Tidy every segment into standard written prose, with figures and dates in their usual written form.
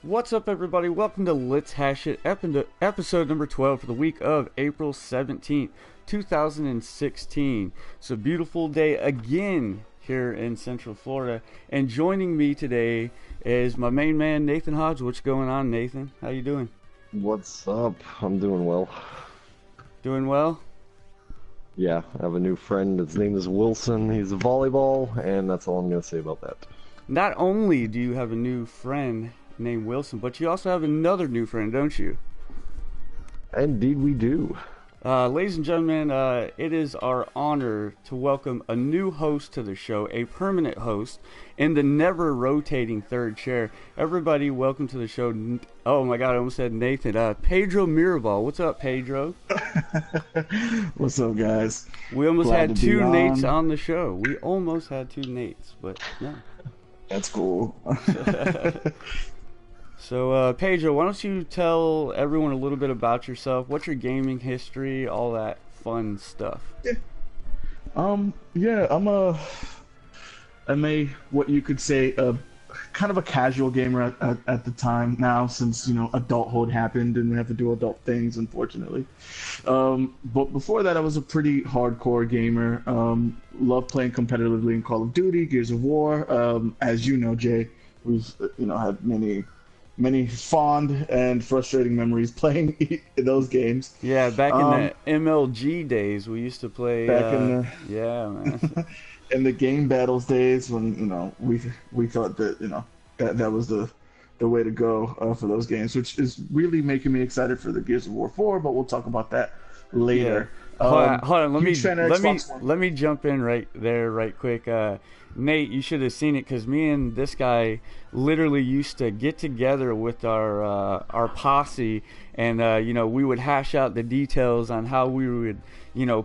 What's up, everybody? Welcome to Let's Hash It, episode number 12 for the week of April 17th, 2016. It's a beautiful day again here in Central Florida, and joining me today is my main man, Nathan Hodge. What's going on, Nathan? How you doing? What's up? I'm doing well. Doing well? Yeah, I have a new friend. His name is Wilson. He's a volleyball, and that's all I'm going to say about that. Not only do you have a new friend named Wilson, but you also have another new friend, don't you? Indeed we do. Ladies and gentlemen, it is our honor to welcome a new host to the show, a permanent host in the never rotating third chair. Everybody, welcome to the show. Oh my God, I almost said Nathan. Pedro Mirabal. What's up, Pedro? What's up, guys? We almost had two Nates on the show. We almost had two Nates, but no. That's cool. So, Pedro, why don't you tell everyone a little bit about yourself? What's your gaming history? All that fun stuff. Yeah, I'm a what you could say a kind of a casual gamer at the time now, since adulthood happened and we have to do adult things, unfortunately. But before that, I was a pretty hardcore gamer. Loved playing competitively in Call of Duty, Gears of War. As you know, Jay, we've had many fond and frustrating memories playing those games. Yeah, back in the MLG days, we used to play. Yeah, man. In the game battles days, when we thought that that was the way to go for those games, which is really making me excited for the Gears of War 4. But we'll talk about that later. Yeah. Hold on. Let me jump in right there, right quick. Nate, you should have seen it, because me and this guy literally used to get together with our posse, and we would hash out the details on how we would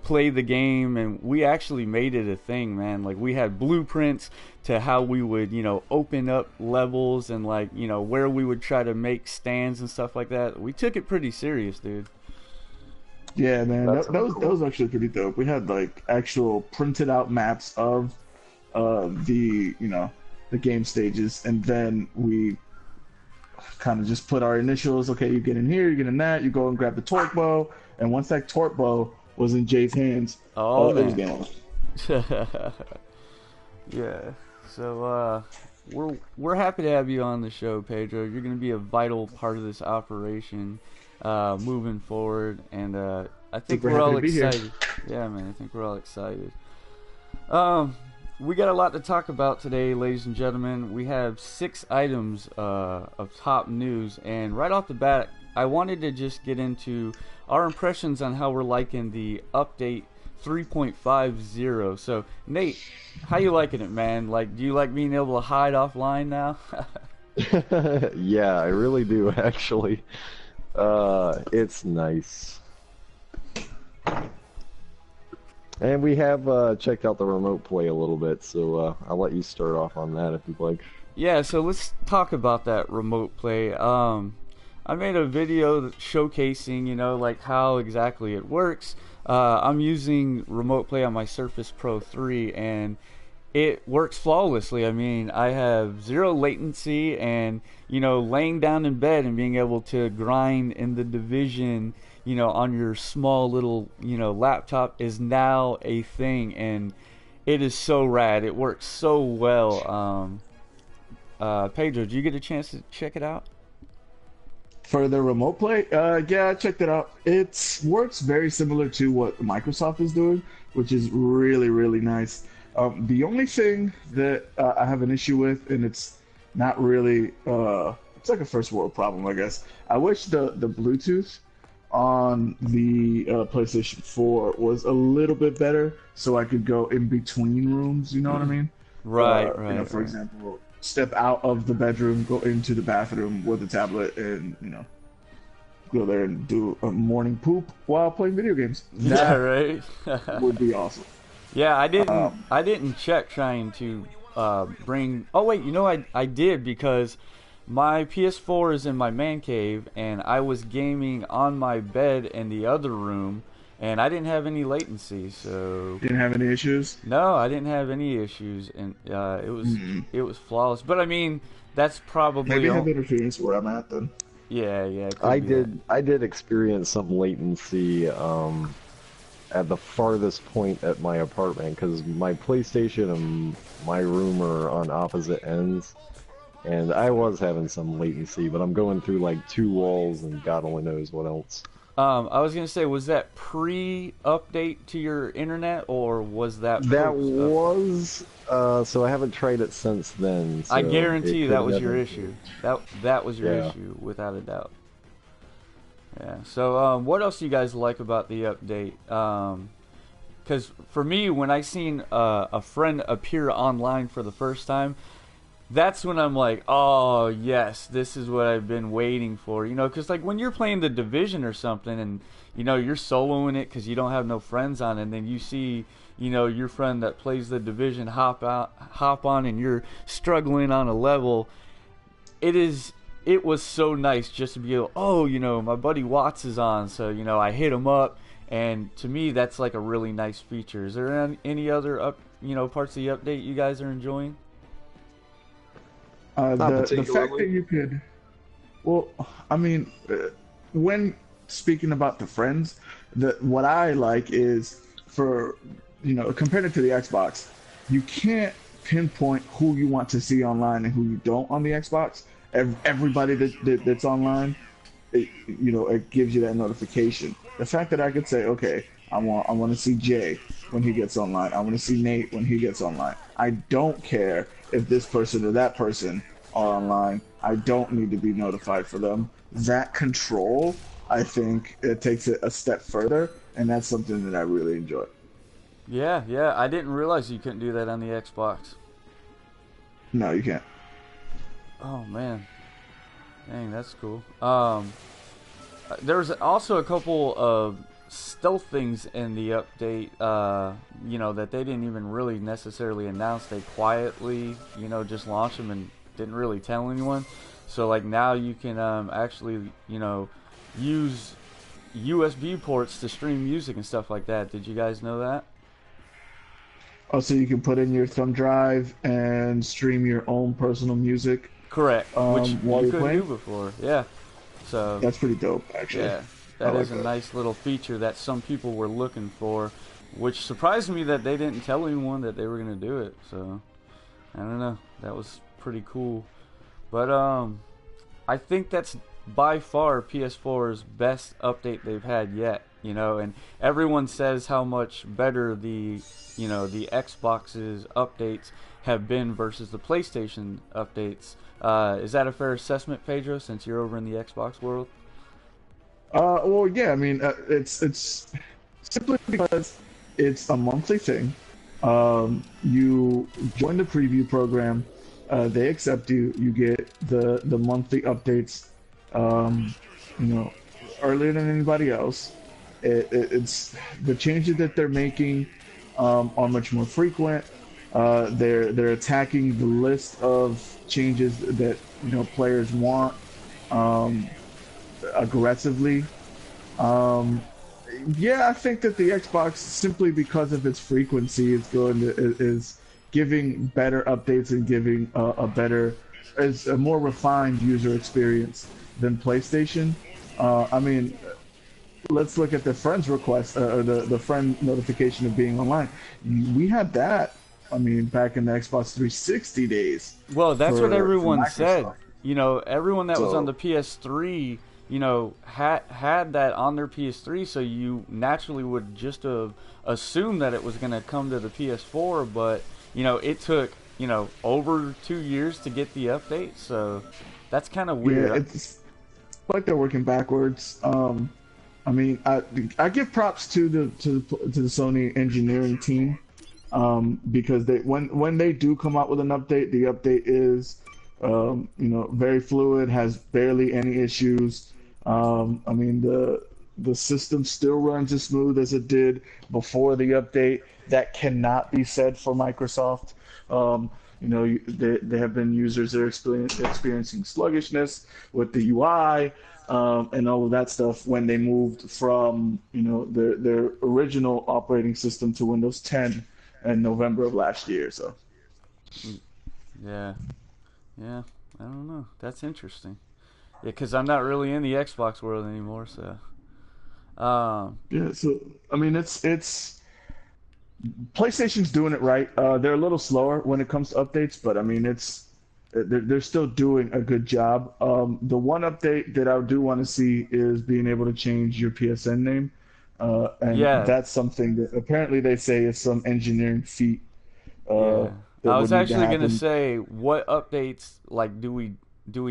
play the game, and we actually made it a thing, man. Like, we had blueprints to how we would open up levels, and where we would try to make stands and stuff like that. We took it pretty serious, dude. Yeah, man, that was actually pretty dope. We had actual printed out maps of the game stages, and then we kind of just put our initials. Okay, you get in here, you get in that, you go and grab the torque bow, and once that torque bow was in Jay's hands, it was game over. Yeah, so we're happy to have you on the show, Pedro. You're going to be a vital part of this operation moving forward, and I think we're all excited. Yeah, man, I think we're all excited. We got a lot to talk about today, ladies and gentlemen. We have 6 items of top news, and right off the bat, I wanted to just get into our impressions on how we're liking the update 3.50. So, Nate, how you liking it, man? Do you like being able to hide offline now? Yeah, I really do, actually. It's nice. And we have checked out the remote play a little bit, so I'll let you start off on that if you'd like. Yeah, so let's talk about that remote play. I made a video showcasing, how exactly it works. I'm using remote play on my Surface Pro 3, and it works flawlessly. I mean, I have zero latency, and laying down in bed and being able to grind in the Division on your small little laptop is now a thing, and it is so rad. It works so well. Pedro, did you get a chance to check it out? For the remote play, yeah, I checked it out. It works very similar to what Microsoft is doing, which is really, really nice. The only thing that I have an issue with, and it's not really, it's like a first world problem, I guess. I wish the Bluetooth on the PlayStation 4 was a little bit better, so I could go in between rooms, you know what I mean? Right. For example, step out of the bedroom, go into the bathroom with a tablet, and go there and do a morning poop while playing video games. Yeah, right. Would be awesome. Yeah, I didn't check trying to bring. Oh wait, I did, because my PS4 is in my man cave, and I was gaming on my bed in the other room, and I didn't have any latency, so Didn't have any issues. no, I didn't have any issues, and it was flawless. But I mean, that's probably Maybe I have interference where I'm at then. yeah, it I could be that. did experience some latency at the farthest point at my apartment because my PlayStation and my room are on opposite ends, and I was having some latency, but I'm going through like 2 walls and God only knows what else. I was gonna say, was that pre-update to your internet, or was that That post-update? was so I haven't tried it since then. I So guarantee it you could that was your never- issue. That was your Yeah. issue, without a doubt. Yeah. So, what else do you guys like about the update? Because for me, when I seen a friend appear online for the first time, that's when I'm like, oh yes, this is what I've been waiting for. You know, because like when you're playing the Division or something, and you know you're soloing it because you don't have no friends on, and then you see, you know, your friend that plays the Division hop on, and you're struggling on a level. It was so nice just to be able, oh, you know, my buddy Watts is on, so you know I hit him up, and to me that's like a really nice feature. Is there any other parts of the update you guys are enjoying? The fact that you could, well, I mean, when speaking about the friends, what I like is for, you know, compared it to the Xbox, you can't pinpoint who you want to see online and who you don't on the Xbox. Everybody that's online, it gives you that notification. The fact that I could say, okay, I want to see Jay when he gets online. I want to see Nate when he gets online. I don't care if this person or that person are online. I don't need to be notified for them. That control, I think, it takes it a step further, and that's something that I really enjoy. Yeah, I didn't realize you couldn't do that on the Xbox. No, you can't. Oh man, dang, that's cool. There's also a couple of stealth things in the update, that they didn't even really necessarily announce. They quietly, just launched them and didn't really tell anyone. So like now you can actually, use USB ports to stream music and stuff like that. Did you guys know that? Oh, so you can put in your thumb drive and stream your own personal music. Correct, which while you you're couldn't playing? do before. Yeah. So That's pretty dope, actually. yeah, that I is like a that. nice little feature that some people were looking for, which surprised me that they didn't tell anyone that they were gonna do it. So I don't know, that was pretty cool. But I think that's by far PS4's best update they've had yet. And everyone says how much better the Xbox's updates have been versus the PlayStation updates. Is that a fair assessment, Pedro, since you're over in the Xbox world? Well, yeah. I mean, it's simply because it's a monthly thing. You join the preview program. They accept you. You get the monthly updates. Earlier than anybody else. It's the changes that they're making are much more frequent. They're attacking the list of changes that players want aggressively. Yeah, I think that the Xbox, simply because of its frequency, is giving better updates and giving a more refined user experience than PlayStation. I mean, let's look at the friends request or the friend notification of being online. We had that. I mean, back in the Xbox 360 days. Well, that's what everyone said. Microsoft. Everyone that was So- on the PS3, had that on their PS3, so you naturally would just assume that it was going to come to the PS4, but it took over 2 years to get the update, so that's kind of weird. Yeah, it's like they're working backwards. I mean, I give props to the Sony engineering team, because when they do come out with an update, the update is very fluid, has barely any issues. I mean, the system still runs as smooth as it did before the update. That cannot be said for Microsoft. They have been users that are experiencing sluggishness with the UI, and all of that stuff when they moved from their original operating system to Windows 10 in November of last year. So Yeah, yeah. I don't know. That's interesting. Yeah, because I'm not really in the Xbox world anymore. So, um, yeah, so I mean, it's PlayStation's doing it right. They're a little slower when it comes to updates, but I mean, they're still doing a good job. The one update that I do want to see is being able to change your PSN name, and yeah, that's something that apparently they say is some engineering feat uh, yeah. that I would was need to actually gonna happen. say, what updates like do we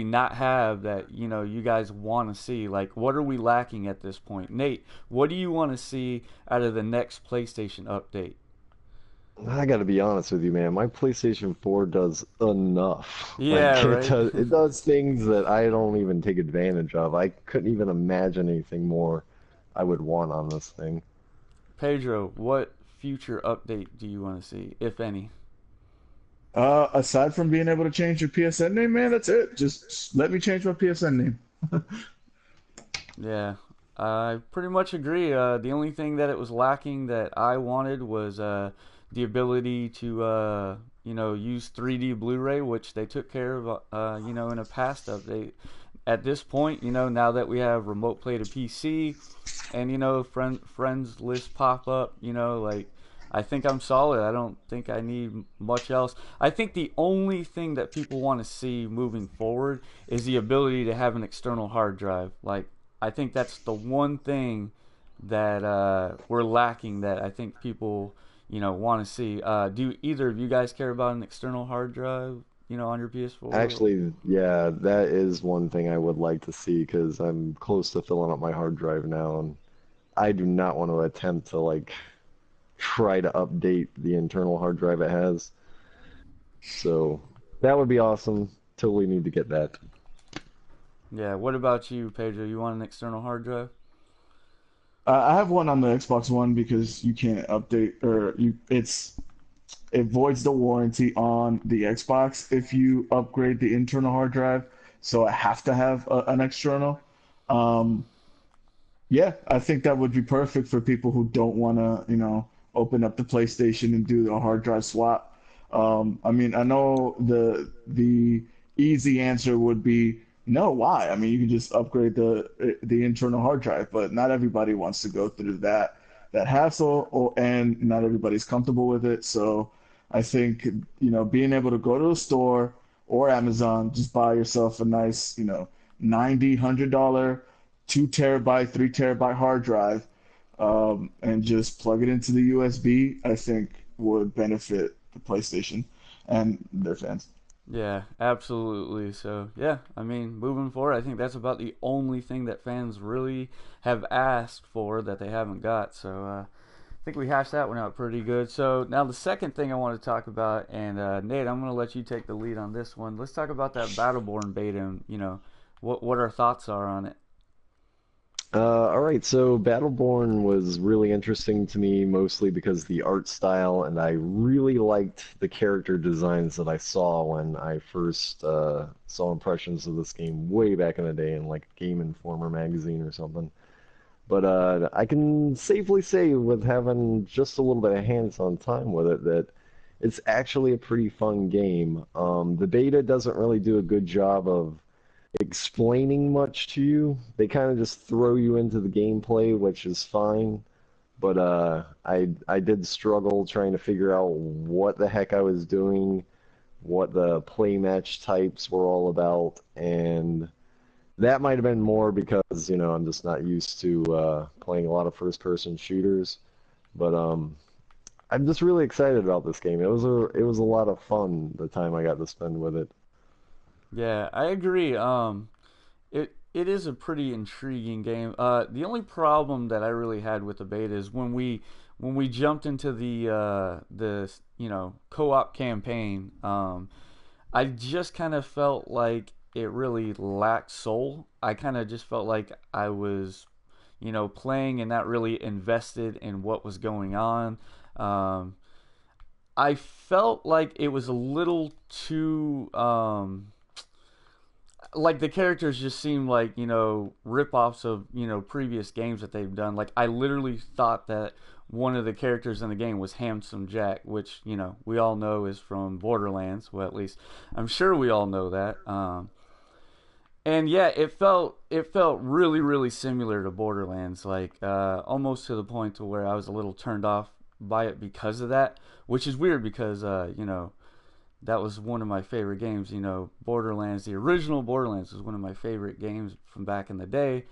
not have that you guys want to see? Like, what are we lacking at this point? Nate, what do you want to see out of the next PlayStation update? I gotta be honest with you, man. My PlayStation 4 does enough. Yeah, Like right. it does things that I don't even take advantage of. I couldn't even imagine anything more I would want on this thing. Pedro, what future update do you want to see, if any? Aside from being able to change your PSN name, man, that's it. Just let me change my PSN name. Yeah, I pretty much agree. The only thing that it was lacking that I wanted was the ability to use 3D Blu-ray, which they took care of in a past update. At this point, now that we have remote play to PC and friends list pop up, like, I think I'm solid. I don't think I need much else. I think the only thing that people want to see moving forward is the ability to have an external hard drive. Like, I think that's the one thing that we're lacking that I think people want to see. Do either of you guys care about an external hard drive, on your PS4? Actually, yeah, that is one thing I would like to see because I'm close to filling up my hard drive now, and I do not want to attempt to like try to update the internal hard drive it has. So that would be awesome. Totally need to get that. Yeah. What about you, Pedro? You want an external hard drive? I have one on the Xbox One because you can't update or it voids the warranty on the Xbox if you upgrade the internal hard drive. So I have to have an external. Um, yeah, I think that would be perfect for people who don't want to, open up the PlayStation and do a hard drive swap. I mean, I know the easy answer would be no. Why? I mean, you can just upgrade the internal hard drive, but not everybody wants to go through that hassle, and not everybody's comfortable with it. So I think being able to go to a store or Amazon, just buy yourself a nice 90, $100 2 terabyte, 3 terabyte hard drive, and just plug it into the USB, I think would benefit the PlayStation and their fans. Yeah, absolutely. So, yeah, I mean, moving forward, I think that's about the only thing that fans really have asked for that they haven't got. So, I think we hashed that one out pretty good. So, now the second thing I want to talk about, and Nate, I'm going to let you take the lead on this one. Let's talk about that Battleborn beta, and, what our thoughts are on it. All right, so Battleborn was really interesting to me, mostly because the art style, and I really liked the character designs that I saw when I first saw impressions of this game way back in the day in like Game Informer magazine or something. But I can safely say, with having just a little bit of hands-on time with it, that it's actually a pretty fun game. The beta doesn't really do a good job of explaining much to you. They kind of just throw you into the gameplay, which is fine. But I did struggle trying to figure out what the heck I was doing, what the play match types were all about, and that might have been more because I'm just not used to playing a lot of first-person shooters. But I'm just really excited about this game. It was a lot of fun the time I got to spend with it. Yeah, I agree. It is a pretty intriguing game. The only problem that I really had with the beta is when we jumped into the co-op campaign. I just kind of felt like it really lacked soul. I kind of just felt like I was playing and not really invested in what was going on. Um, I felt like it was a little too like the characters just seem like rip-offs of previous games that they've done. Like I literally thought that one of the characters in the game was Handsome Jack, which we all know is from Borderlands. Well, at least I'm sure we all know that. And yeah, it felt really really similar to Borderlands, like almost to the point to where I was a little turned off by it because of that, which is weird because that was one of my favorite games. Borderlands, the original Borderlands, was one of my favorite games from back in the day.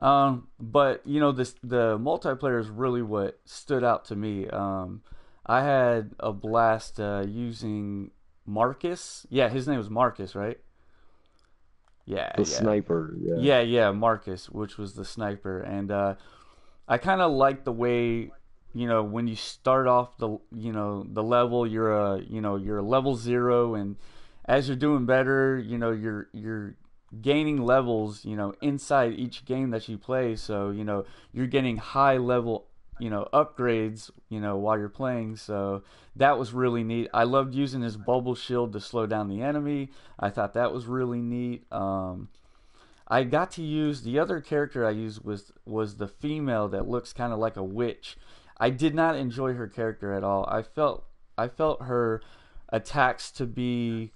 But the multiplayer is really what stood out to me. I had a blast using Marcus. Yeah, his name was Marcus, right? Yeah, The yeah, sniper, yeah. yeah, Marcus, which was the sniper, and I kind of like the way when you start off the level, you're a level 0, and as you're doing better, you're gaining levels inside each game that you play. So you're getting high level upgrades while you're playing. So that was really neat. I loved using his bubble shield to slow down the enemy. I thought that was really neat. I got to use the other character I used was the female that looks kind of like a witch. I did not enjoy her character at all. I felt her attacks to be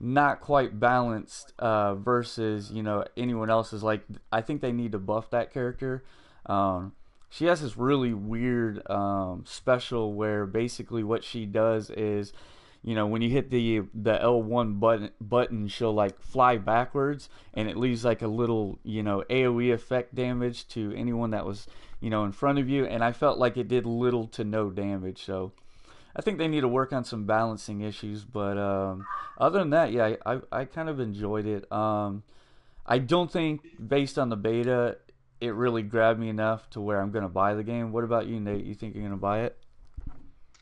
not quite balanced versus anyone else's. Like I think they need to buff that character. Um, she has this really weird special where basically what she does is when you hit the L1 button, she'll like fly backwards, and it leaves like a little AoE effect damage to anyone that was in front of you. And I felt like it did little to no damage. So I think they need to work on some balancing issues. But other than that, yeah, I kind of enjoyed it. I don't think based on the beta, it really grabbed me enough to where I'm gonna buy the game. What about you, Nate? You think you're gonna buy it?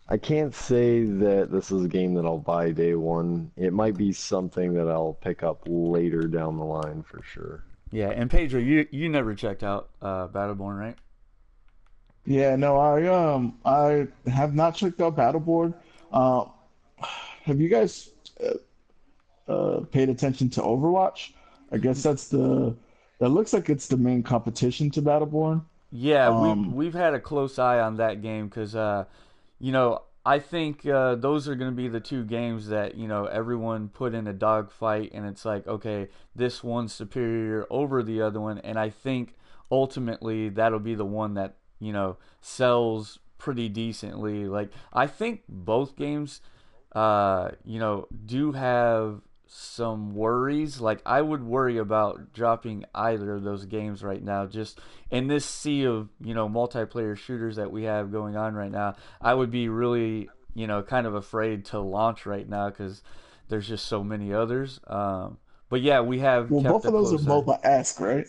I can't say that this is a game that I'll buy day one. It might be something that I'll pick up later down the line for sure. Yeah, and Pedro, you never checked out Battleborn, right? Yeah, no, I have not checked out Battleborn. Uh, have you guys paid attention to Overwatch? I guess that looks like it's the main competition to Battleborn. Yeah, we've Um, we've had a close eye on that game because I think those are going to be the two games that everyone put in a dogfight, and it's like, okay, this one's superior over the other one, and I think ultimately that'll be the one that sells pretty decently. Like I think both games, do have some worries. Like I would worry about dropping either of those games right now. Just in this sea of multiplayer shooters that we have going on right now, I would be really kind of afraid to launch right now because there's just so many others. But yeah, we have well, kept both a of those are close eye. MOBA-esque, right?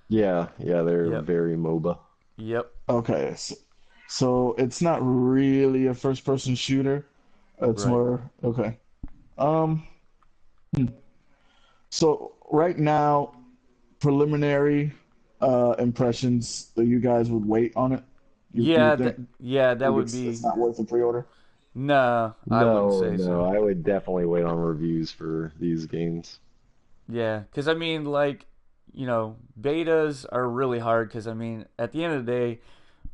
Yeah, yeah, they're Yep, very MOBA. yep, Okay, so it's not really a first-person shooter. It's right. more okay. Um, hmm. So right now, preliminary impressions that you guys would wait on it. You Yeah, would think that would it's be. not worth a pre-order. No, I wouldn't No, say no, so. I would definitely wait on reviews for these games. Yeah, because I mean, like, betas are really hard because I mean, at the end of the day,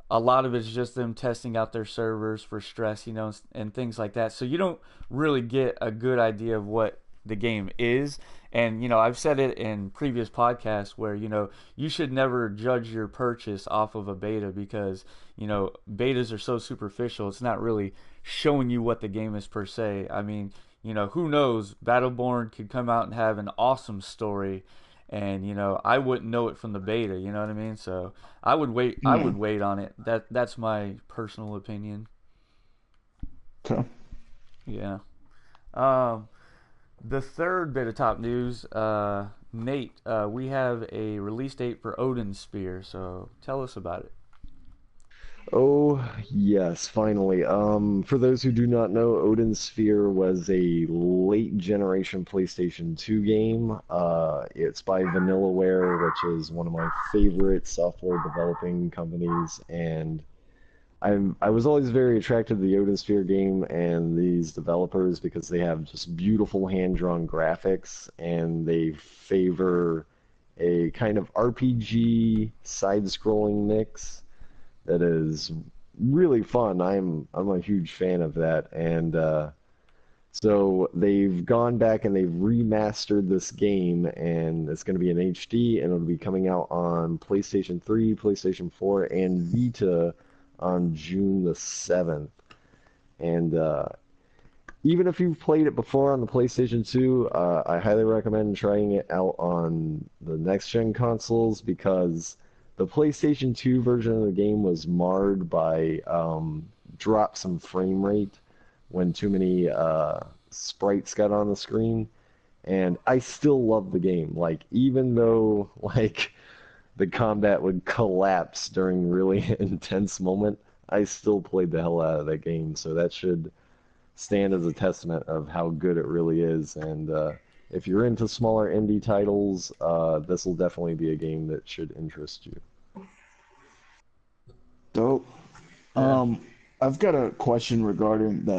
a lot of it's just them testing out their servers for stress, and things like that. So you don't really get a good idea of what the game is. And I've said it in previous podcasts where you should never judge your purchase off of a beta because betas are so superficial. It's not really showing you what the game is per se. I mean, who knows? Battleborn could come out and have an awesome story, and I wouldn't know it from the beta. You know what I mean? So I would wait. I Hmm. would wait on it. That's my personal opinion. Okay. Yeah. Um, the third bit of top news, Nate, we have a release date for Odin Spear. So tell us about it. Oh, yes, finally. For those who do not know, Odin Sphere was a late generation PlayStation 2 game. It's by Vanillaware, which is one of my favorite software developing companies, and I was always very attracted to the Sphere game and these developers because they have just beautiful hand-drawn graphics and they favor a kind of RPG side-scrolling mix that is really fun. I'm a huge fan of that, and so they've gone back and they've remastered this game, and it's going to be in HD, and it'll be coming out on PlayStation 3, PlayStation 4, and Vita on June the 7th. And even if you've played it before on the PlayStation 2, I highly recommend trying it out on the next-gen consoles because the PlayStation 2 version of the game was marred by drops in frame rate when too many sprites got on the screen. And I still love the game. Like, even though, like, the combat would collapse during really intense moment, I still played the hell out of that game. So that should stand as a testament of how good it really is. And if you're into smaller indie titles, this will definitely be a game that should interest you. Dope. Yeah. I've got a question regarding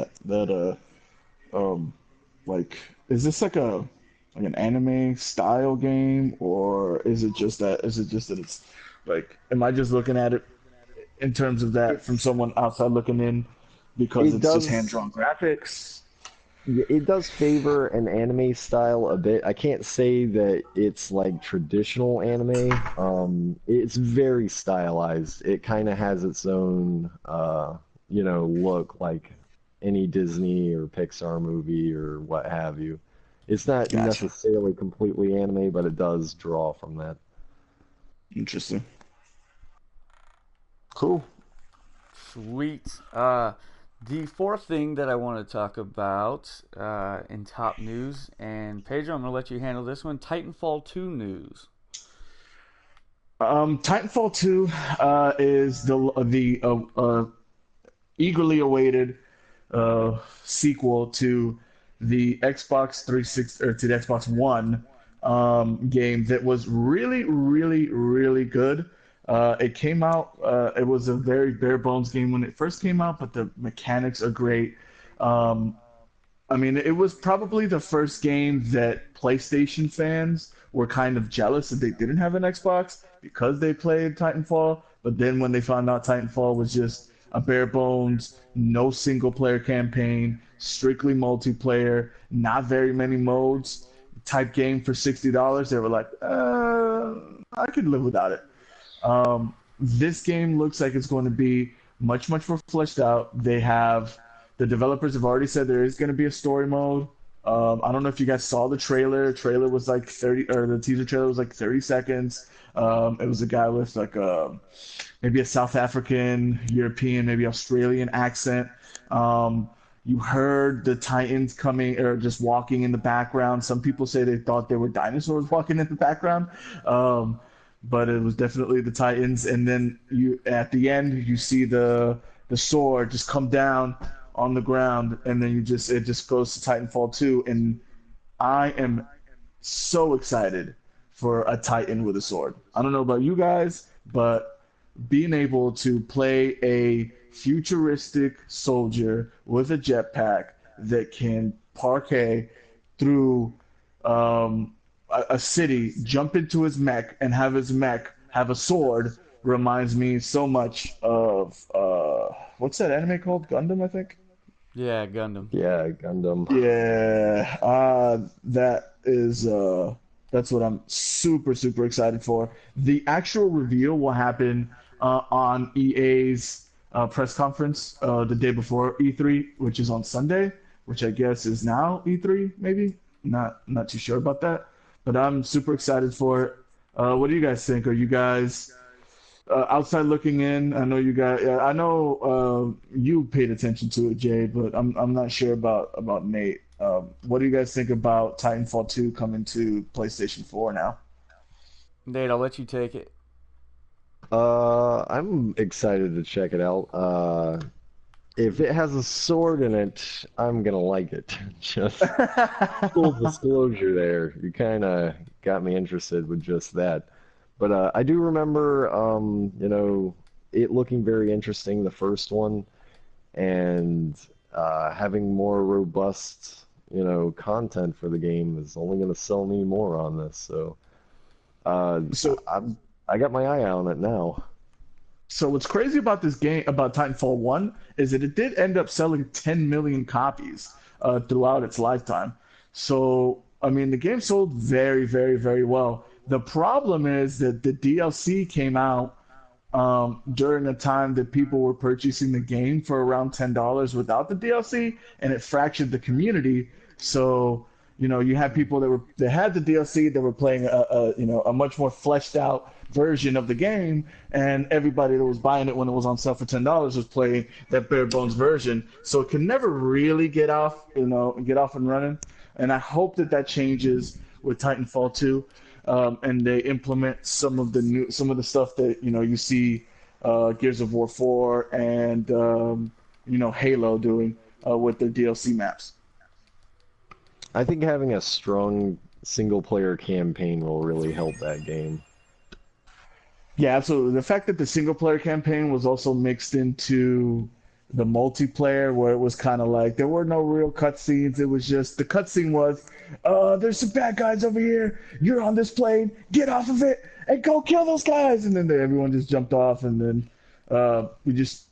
um like is this like an anime style game, or is it just that it's like, am I just looking at it in terms of that It, from someone outside looking in because it it's just does hand-drawn graphics? Yeah, it does favor an anime style a bit. I can't say that it's like traditional anime. It's very stylized. It kind of has its own, look like any Disney or Pixar movie or what have you. It's not Gotcha. necessarily completely anime, but it does draw from that. Interesting. Cool. Sweet. The fourth thing that I want to talk about in top news, and Pedro, I'm going to let you handle this one. Titanfall 2 news. Titanfall 2 is the eagerly awaited sequel to the Xbox 360 or to the Xbox One game that was really, really, really good. It came out. It was a very bare bones game when it first came out, but the mechanics are great. Um, I mean, it was probably the first game that PlayStation fans were kind of jealous that they didn't have an Xbox because they played Titanfall. But then when they found out Titanfall was just a bare bones, no single player campaign, strictly multiplayer, not very many modes type game for $60, they were like, I could live without it. This game looks like it's going to be much, much more fleshed out. The developers have already said there is going to be a story mode. I don't know if you guys saw the trailer. Trailer was like 30, or the teaser trailer was like 30 seconds. It was a guy with like maybe a South African, European, maybe Australian accent. You heard the Titans coming or just walking in the background. Some people say they thought they were dinosaurs walking in the background. Um, but it was definitely the Titans. And then you at the end you see the sword just come down on the ground, and then it just goes to Titanfall 2, and I am so excited for a Titan with a sword. I don't know about you guys, but being able to play a futuristic soldier with a jetpack that can parquet through a city, jump into his mech, and have his mech have a sword reminds me so much of what's that anime called? Gundam, I think. Yeah, Gundam. Yeah, Gundam. Yeah, that's what I'm super super excited for. The actual reveal will happen on EA's press conference the day before E3, which is on Sunday, which I guess is now E3, maybe. Not too sure about that, but I'm super excited for it. What do you guys think? Are you guys outside looking in? I know you guys. I know you paid attention to it, Jay, but I'm not sure about Nate. What do you guys think about Titanfall 2 coming to PlayStation 4 now? Nate, I'll let you take it. I'm excited to check it out. If it has a sword in it, I'm gonna like it. Just full disclosure there. You kind of got me interested with just that. But I do remember, it looking very interesting, the first one, and having more robust, content for the game is only going to sell me more on this. So uh, So I got my eye on it now. So what's crazy about this game, about Titanfall 1, is that it did end up selling 10 million copies throughout its lifetime. So, I mean, the game sold very, very, very well. The problem is that the DLC came out during a time that people were purchasing the game for around $10 without the DLC, and it fractured the community. So, you had people that had the DLC that were playing a much more fleshed out version of the game, and everybody that was buying it when it was on sale for $10 was playing that bare bones version. So it could never really get off and running. And I hope that changes with Titanfall 2, and they implement some of the stuff that you see Gears of War 4 and Halo doing with their DLC maps. I think having a strong single player campaign will really help that game. Yeah, absolutely. The fact that the single player campaign was also mixed into the multiplayer, where it was kind of like there were no real cutscenes. It was just the cutscene was, there's some bad guys over here. You're on this plane. Get off of it and go kill those guys. And then everyone just jumped off, and then we just,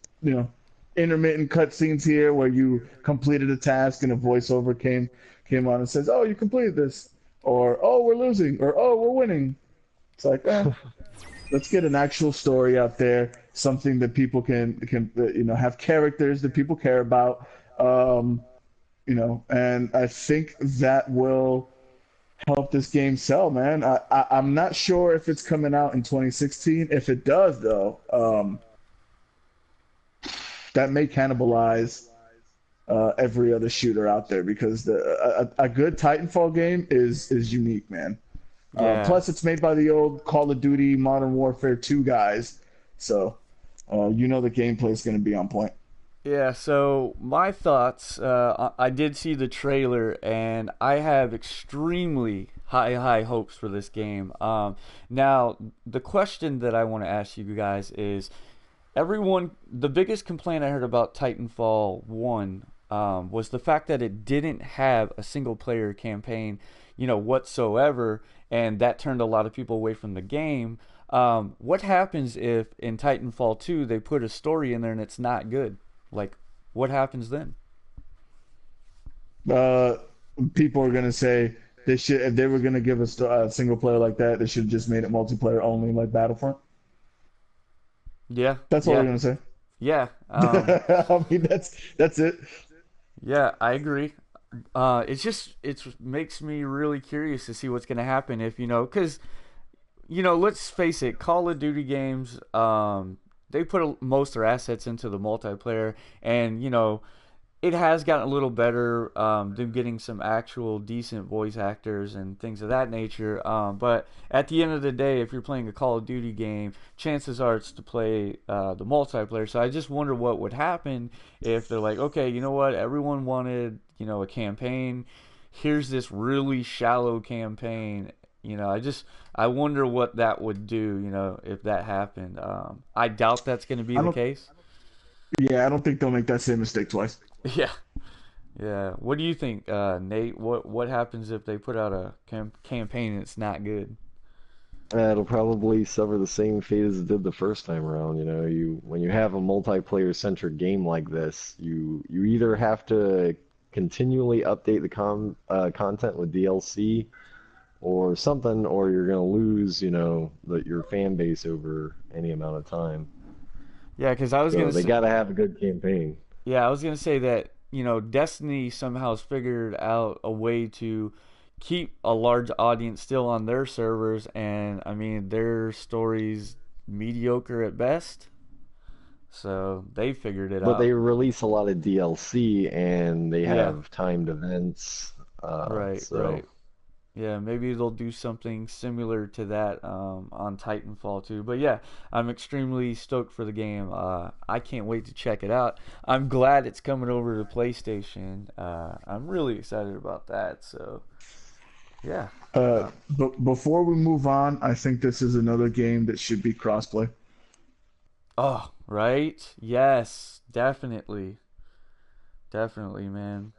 intermittent cutscenes here where you completed a task and a voiceover came on and says, "Oh, you completed this," or "Oh, we're losing," or "Oh, we're winning." It's like, let's get an actual story out there, something that people can have characters that people care about, and I think that will help this game sell, man. I'm not sure if it's coming out in 2016. If it does, though, that may cannibalize every other shooter out there, because a good Titanfall game is unique, man. Yeah. Plus, it's made by the old Call of Duty Modern Warfare 2 guys, so the gameplay is going to be on point. Yeah, so my thoughts, I did see the trailer and I have extremely high hopes for this game. Now, the question that I want to ask you guys is the biggest complaint I heard about Titanfall 1 was the fact that it didn't have a single player campaign, whatsoever, and that turned a lot of people away from the game. What happens if in Titanfall 2 they put a story in there and it's not good? Like, what happens then? Uh, People are gonna say they should, if they were gonna give us a single player like that, they should have just made it multiplayer only, like Battlefront. Yeah, That's all they're yeah, gonna say. yeah. I mean, that's it. Yeah, I agree. It makes me really curious to see what's going to happen if because let's face it, Call of Duty games, they put most of their assets into the multiplayer, and it has gotten a little better. Them getting some actual decent voice actors and things of that nature. But at the end of the day, if you're playing a Call of Duty game, chances are it's to play the multiplayer. So I just wonder what would happen if they're like, okay, you know what? Everyone wanted a campaign. Here's this really shallow campaign. I wonder what that would do. If that happened. I doubt that's going to be I the don't. case. Yeah, I don't think they'll make that same mistake twice. Yeah. Yeah. What do you think, Nate? What happens if they put out a campaign and it's not good? It'll probably suffer the same fate as it did the first time around. When you have a multiplayer centric game like this, you either have to continually update the content with DLC or something, or you're gonna lose, your fan base over any amount of time. Yeah, because I was So gonna they say, got to have a good campaign. yeah, I was gonna say that Destiny somehow has figured out a way to keep a large audience still on their servers, and I mean their stories mediocre at best. So they figured it But out. they release a lot of DLC and they Yeah, have timed events. right, So right. Yeah, maybe they'll do something similar to that on Titanfall 2. But yeah, I'm extremely stoked for the game. I can't wait to check it out. I'm glad it's coming over to PlayStation. I'm really excited about that. So yeah. Uh, But before we move on, I think this is another game that should be crossplay. Oh, right? Yes, definitely. Definitely, man.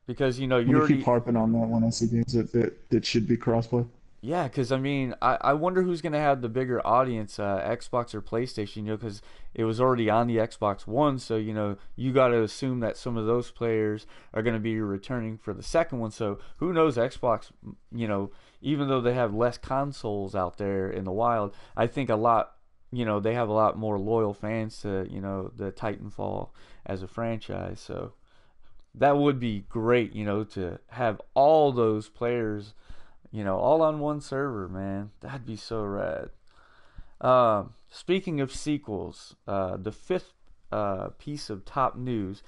Because I'm you gonna keep already harping on that when I see games that should be crossplay. yeah, because I mean, I wonder who's going to have the bigger audience, Xbox or PlayStation, because it was already on the Xbox One, so, you got to assume that some of those players are going to be returning for the second one. So who knows, Xbox, even though they have less consoles out there in the wild, I think they have a lot more loyal fans to, the Titanfall as a franchise. So that would be great, to have all those players all on one server, man. That'd be so rad. Speaking of sequels, the fifth piece of top news,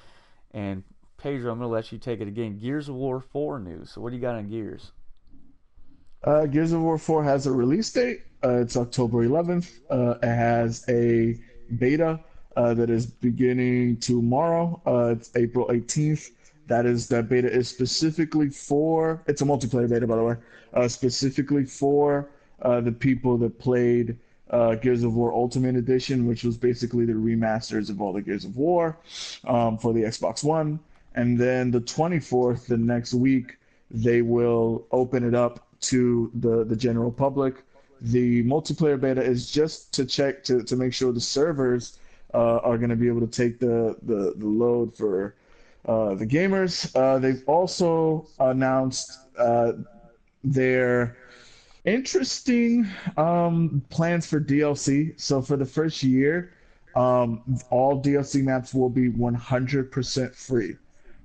and Pedro, I'm gonna let you take it again. Gears of War 4 news. So what do you got on Gears? Gears of War 4 has a release date. It's October 11th. It has a beta that is beginning tomorrow. It's April 18th. That beta is specifically for. It's a multiplayer beta, by the way. Specifically for the people that played Gears of War Ultimate Edition, which was basically the remasters of all the Gears of War for the Xbox One. And then the 24th, the next week, they will open it up to the general public. The multiplayer beta is just to check to make sure the servers are going to be able to take the load for the gamers. They've also announced their interesting plans for DLC. So for the first year, all DLC maps will be 100% free.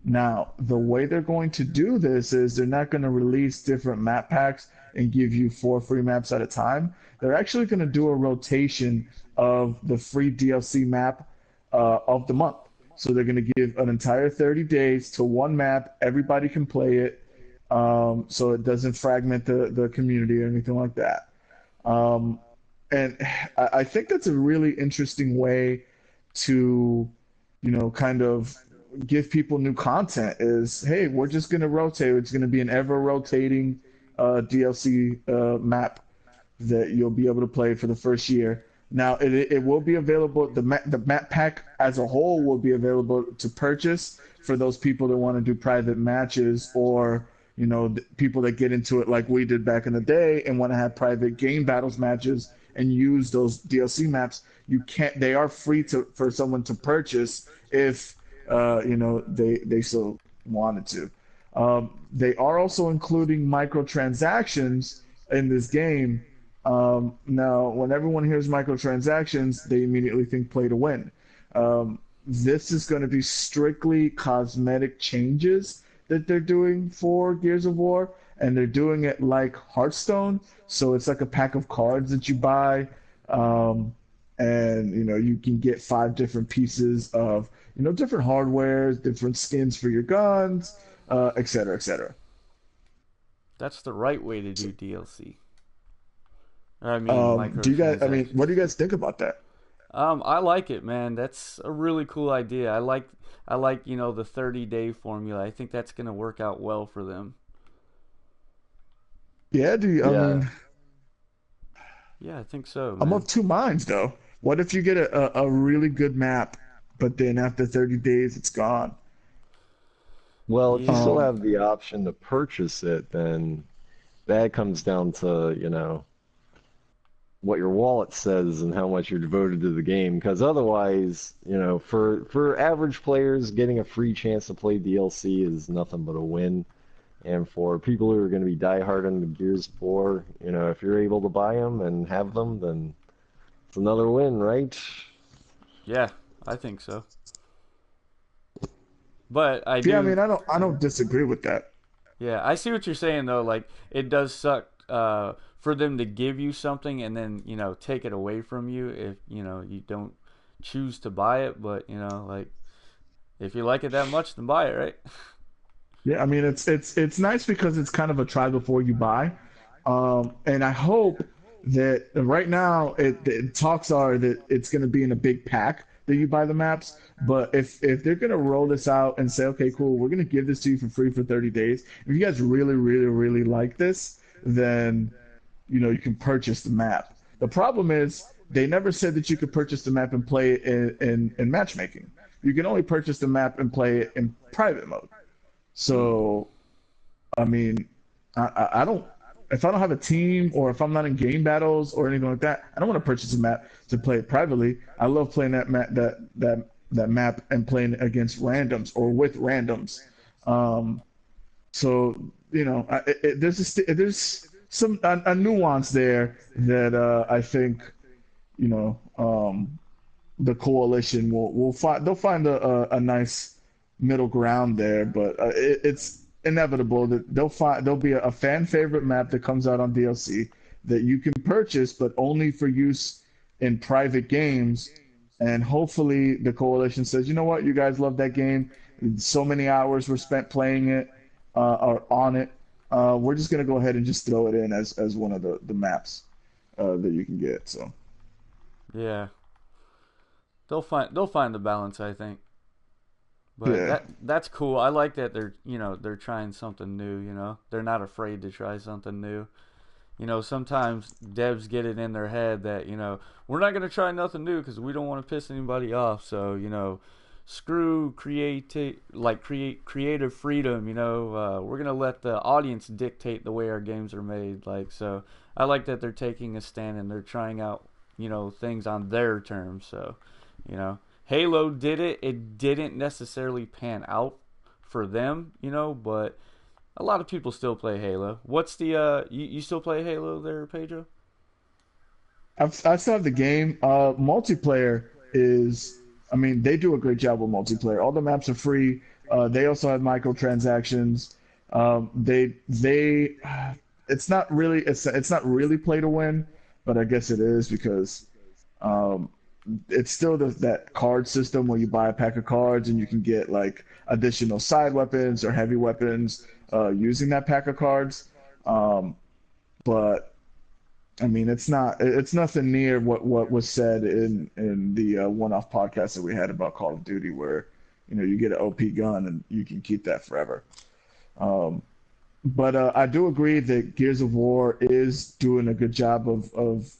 Now, the way they're going to do this is they're not going to release different map packs and give you 4 free maps at a time. They're actually going to do a rotation of the free DLC map of the month. So they're going to give an entire 30 days to one map. Everybody can play it, so it doesn't fragment the community or anything like that. Um, and I think that's a really interesting way to, kind of give people new content is, hey, we're just going to rotate. It's going to be an ever rotating DLC map that you'll be able to play for the first year. Now, it will be available. The map pack as a whole will be available to purchase for those people that want to do private matches or people that get into it like we did back in the day and want to have private game battles matches and use those DLC maps. You can't. They are free for someone to purchase if they so wanted to. They are also including microtransactions in this game. Now, when everyone hears microtransactions, they immediately think play to win. This is going to be strictly cosmetic changes that they're doing for Gears of War, and they're doing it like Hearthstone. So it's like a pack of cards that you buy, and you can get 5 different pieces of different hardwares, different skins for your guns, et cetera, et cetera. That's the right way to do DLC. I mean, Do you guys? I mean, microtransactions. what do you guys think about that? I like it, man. That's a really cool idea. I like the 30-day formula. I think that's gonna work out well for them. Yeah, do you? I Yeah. mean, Yeah, I think so, I'm man. of two minds though. What if you get a really good map, but then after 30 days it's gone? Well, if you still Yeah. Um, have the option to purchase it, then that comes down to, what your wallet says and how much you're devoted to the game. Because otherwise, for average players, getting a free chance to play DLC is nothing but a win. And for people who are going to be diehard into Gears 4, if you're able to buy them and have them, then it's another win, right? Yeah, I think so. But I yeah, I mean, do I don't disagree with that. yeah, I see what you're saying though. Like it does suck for them to give you something and then, take it away from you if, you don't choose to buy it, but like if you like it that much, then buy it, right? Yeah, I mean, it's nice because it's kind of a try before you buy, and I hope that right now the talks are that it's going to be in a big pack that you buy the maps. But if they're going to roll this out and say, okay, cool, we're going to give this to you for free for 30 days. If you guys really, really, really like this, then you can purchase the map. The problem is they never said that you could purchase the map and play it in matchmaking. You can only purchase the map and play it in private mode. So, I mean, I don't. If I don't have a team or if I'm not in game battles or anything like that, I don't want to purchase a map to play it privately. I love playing that map and playing against randoms or with randoms. Um, so there's some a nuance there that I think you know the coalition will find. They'll find a nice middle ground there, but it's inevitable that there'll be a fan favorite map that comes out on DLC that you can purchase, but only for use in private games. And hopefully the coalition says, you know what, you guys love that game. So many hours were spent playing it or on it. We're just gonna go ahead and just throw it in as one of the maps that you can get. So Yeah, they'll find the balance, I think. But yeah, that's cool. I like that they're trying something new. They're not afraid to try something new. Sometimes devs get it in their head that we're not gonna try nothing new because we don't want to piss anybody off. So screw creative freedom. We're gonna let the audience dictate the way our games are made. Like so, I like that they're taking a stand and they're trying out things on their terms. So Halo did it. It didn't necessarily pan out for them, but a lot of people still play Halo. What's the you still play Halo there, Pedro? I still have the game. Multiplayer is, I mean, they do a great job with multiplayer. All the maps are free. They also have microtransactions. They it's not really play to win, but I guess it is because um, it's still that card system where you buy a pack of cards and you can get like additional side weapons or heavy weapons using that pack of cards. Um, but I mean, it's nothing near what was said in the one-off podcast that we had about Call of Duty, where you get an OP gun and you can keep that forever. Um, but I do agree that Gears of War is doing a good job of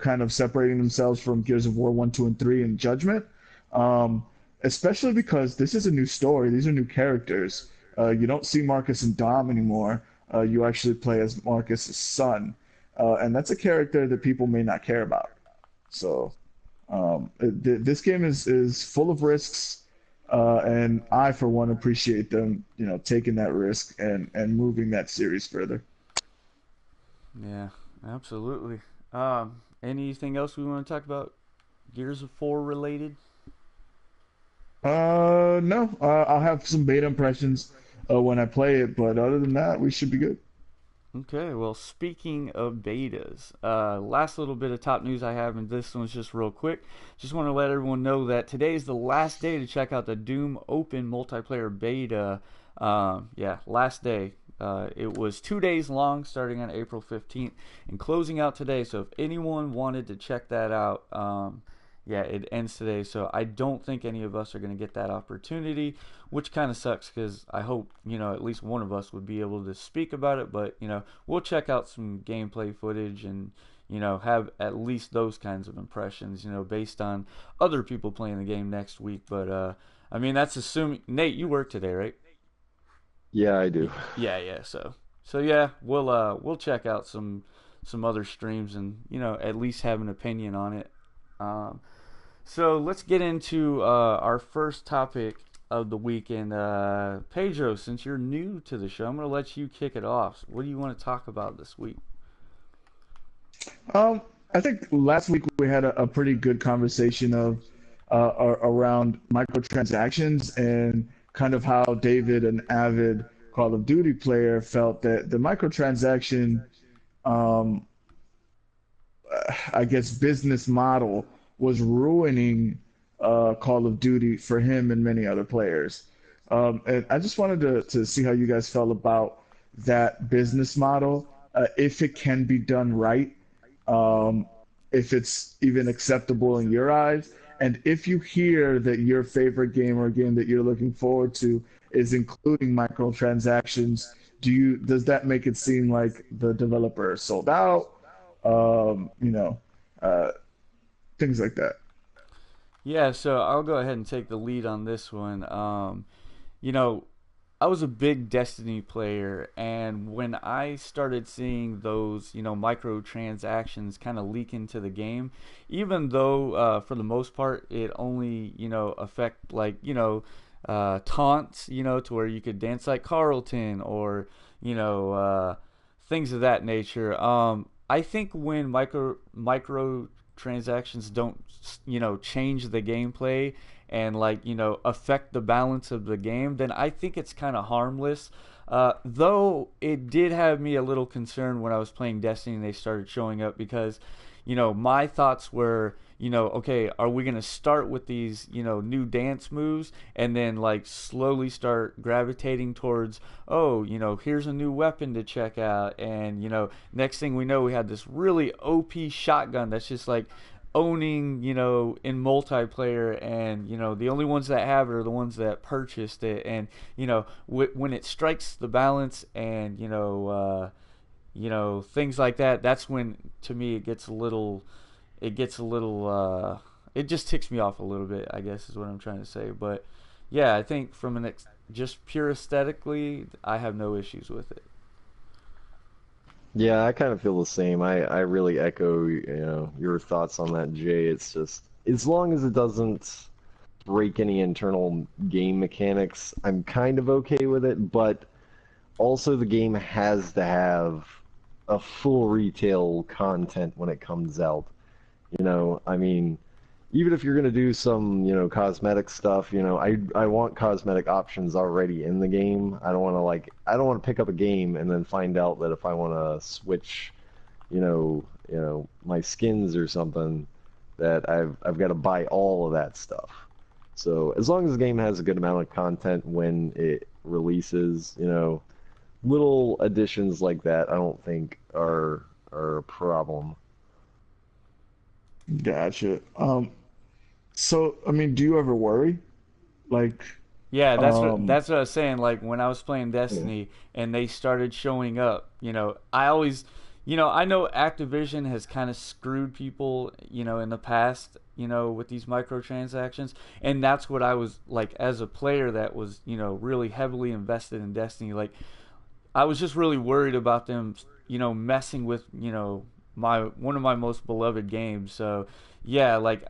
kind of separating themselves from Gears of War 1, 2, and 3 and Judgment. Um, Especially because this is a new story. These are new characters. You don't see Marcus and Dom anymore. You actually play as Marcus's son. And that's a character that people may not care about. So this game is full of risks, and I, for one, appreciate them, taking that risk and moving that series further. Yeah, absolutely. Anything else we want to talk about? Gears of War related? No, I'll have some beta impressions when I play it, but other than that, we should be good. Okay, well, speaking of betas, last little bit of top news I have, and this one's just real quick. Just want to let everyone know that today is the last day to check out the Doom Open multiplayer beta. Yeah, last day. It was 2 days long, starting on April 15th and closing out today. So if anyone wanted to check that out, yeah, it ends today. So I don't think any of us are going to get that opportunity, which kind of sucks because I hope, at least one of us would be able to speak about it. But, we'll check out some gameplay footage and, have at least those kinds of impressions, based on other people playing the game next week. But, I mean, that's assuming, Nate, you work today, right? Yeah, I do. Yeah, yeah. So yeah, we'll check out some other streams and at least have an opinion on it. Um, so let's get into our first topic of the weekend. Pedro, since you're new to the show, I'm gonna let you kick it off. What do you want to talk about this week? I think last week we had a pretty good conversation of around microtransactions and kind of how David, an avid Call of Duty player, felt that the microtransaction, um, I guess, business model was ruining Call of Duty for him and many other players. And I just wanted to see how you guys felt about that business model, if it can be done right, um, if it's even acceptable in your eyes, and if you hear that your favorite game or game that you're looking forward to is including microtransactions, does that make it seem like the developer is sold out? Um, you know, uh, things like that. Yeah, so I'll go ahead and take the lead on this one. You know, I was a big Destiny player, and when I started seeing those, microtransactions kind of leak into the game, even though for the most part it only, affect like, taunts, to where you could dance like Carlton or, you know, uh, things of that nature. I think when microtransactions don't, change the gameplay and like affect the balance of the game, then I think it's kind of harmless. Though it did have me a little concerned when I was playing Destiny and they started showing up because, my thoughts were, okay, are we gonna start with these, new dance moves and then like slowly start gravitating towards, oh, here's a new weapon to check out, and next thing we know, we had this really OP shotgun that's just like owning, in multiplayer, and the only ones that have it are the ones that purchased it, and when it strikes the balance, and things like that. That's when, to me, it just ticks me off a little bit, I guess is what I'm trying to say. But yeah, I think from just pure aesthetically, I have no issues with it. Yeah, I kind of feel the same. I really echo, your thoughts on that, Jay. It's just as long as it doesn't break any internal game mechanics, I'm kind of okay with it, but also the game has to have a full retail content when it comes out. I mean, even if you're gonna do some, cosmetic stuff, I want cosmetic options already in the game. I don't want to pick up a game and then find out that if I want to switch, my skins or something, that I've got to buy all of that stuff. So as long as the game has a good amount of content when it releases, little additions like that, I don't think are a problem. Gotcha. So I mean, do you ever worry? Like, Yeah, that's what um, that's what I was saying. Like when I was playing Yeah. Destiny and they started showing up, I always, I know Activision has kind of screwed people, in the past, with these microtransactions, and that's what I was like as a player that was, really heavily invested in Destiny. Like I was just really worried about them, messing with, my one of my most beloved games. So yeah, like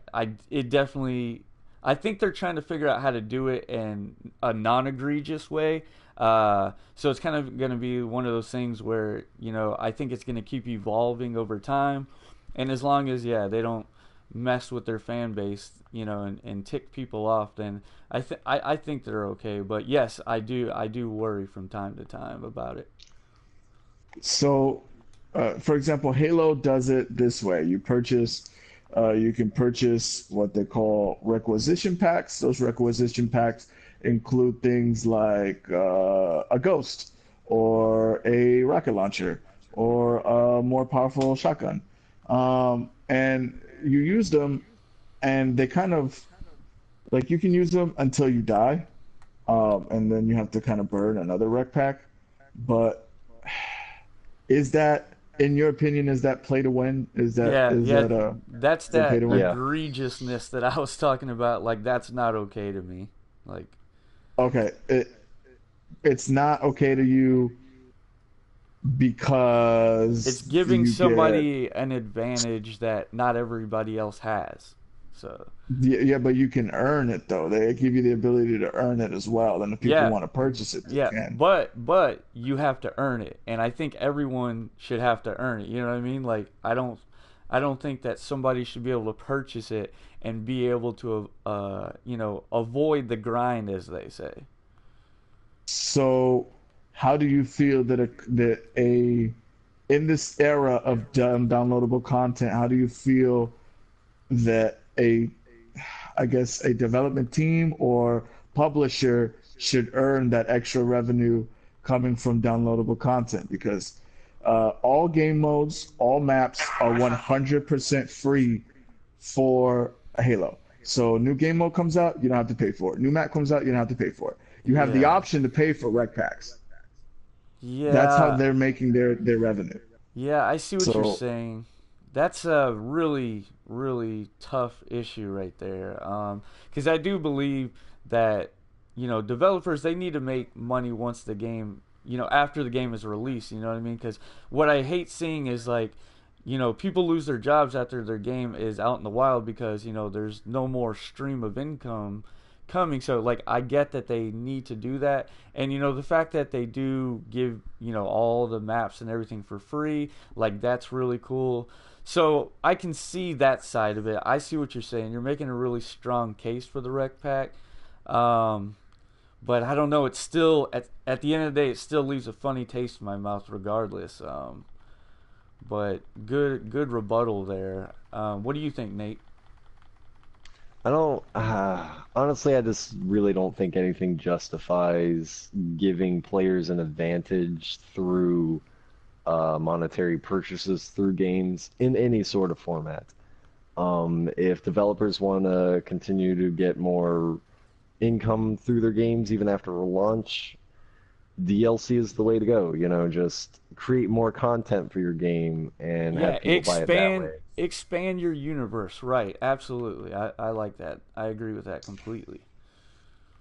it definitely. I think they're trying to figure out how to do it in a non-egregious way. So it's kind of going to be one of those things where I think it's going to keep evolving over time, and as long as they don't mess with their fan base, and tick people off, then I think they're okay. But yes, I do worry from time to time about it. so for example, Halo does it this way. You can purchase what they call requisition packs. Those requisition packs include things like a ghost or a rocket launcher or a more powerful shotgun. And you use them, and they kind of like you can use them until you die, and then you have to kind of burn another rec pack. But is that, in your opinion, is that play to win? Yeah, yeah, that's Is that pay that to win? Yeah. egregiousness that I was talking about. Like that's not okay to me. Like Okay, it's not okay to you it's because giving you get somebody an advantage that not everybody else has. So yeah, yeah, but you can earn it though. They give you the ability to earn it as well. And if people yeah, want to purchase it, they yeah, can. but you have to earn it, and I think everyone should have to earn it. You know what I mean? Like I don't think that somebody should be able to purchase it and be able to avoid the grind, as they say. So, how do you feel that a in this era of downloadable content, how do you feel that I guess a development team or publisher should earn that extra revenue coming from downloadable content? Because all game modes, all maps are 100% free for Halo. So new game mode comes out, you don't have to pay for it. New map comes out, you don't have to pay for it. You have the Yeah, option to pay for rec packs. That's how yeah, they're making their revenue. yeah. I see what you're So saying. That's a really, really tough issue right there. Because I do believe that developers, they need to make money once the game, after the game is released. You know what I mean? Because what I hate seeing is like, people lose their jobs after their game is out in the wild because there's no more stream of income coming. So like I get that they need to do that, and the fact that they do give all the maps and everything for free, like that's really cool. So I can see that side of it. I see what you're saying. You're making a really strong case for the rec pack. Um, but I don't know. It's still at the end of the day, it still leaves a funny taste in my mouth, regardless. But good rebuttal there. What do you think, Nate? I don't, honestly, I just really don't think anything justifies giving players an advantage through monetary purchases through games in any sort of format. If developers want to continue to get more income through their games even after launch, DLC is the way to go. Just create more content for your game and Yeah, have people buy it that way. expand your universe. Right, absolutely. I like that. I agree with that completely.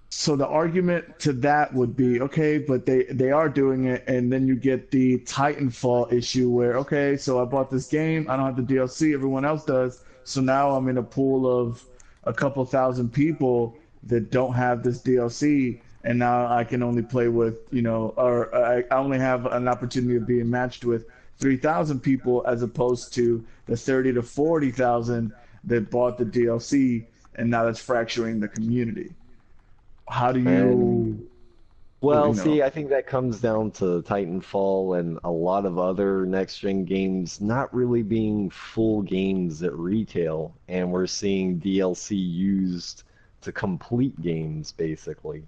So the argument to that would be, okay, but they are doing it, and then you get the Titanfall issue where, okay, so I bought this game, I don't have the DLC, everyone else does, so now I'm in a pool of a couple thousand people that don't have this DLC, and now I can only play with, or I only have an opportunity of being matched with 3,000 people as opposed to the 30 to 40,000 that bought the DLC, and now that's fracturing the community. How do And you, well, you know? see, I think that comes down to Titanfall and a lot of other next gen games not really being full games at retail, and we're seeing DLC used to complete games basically.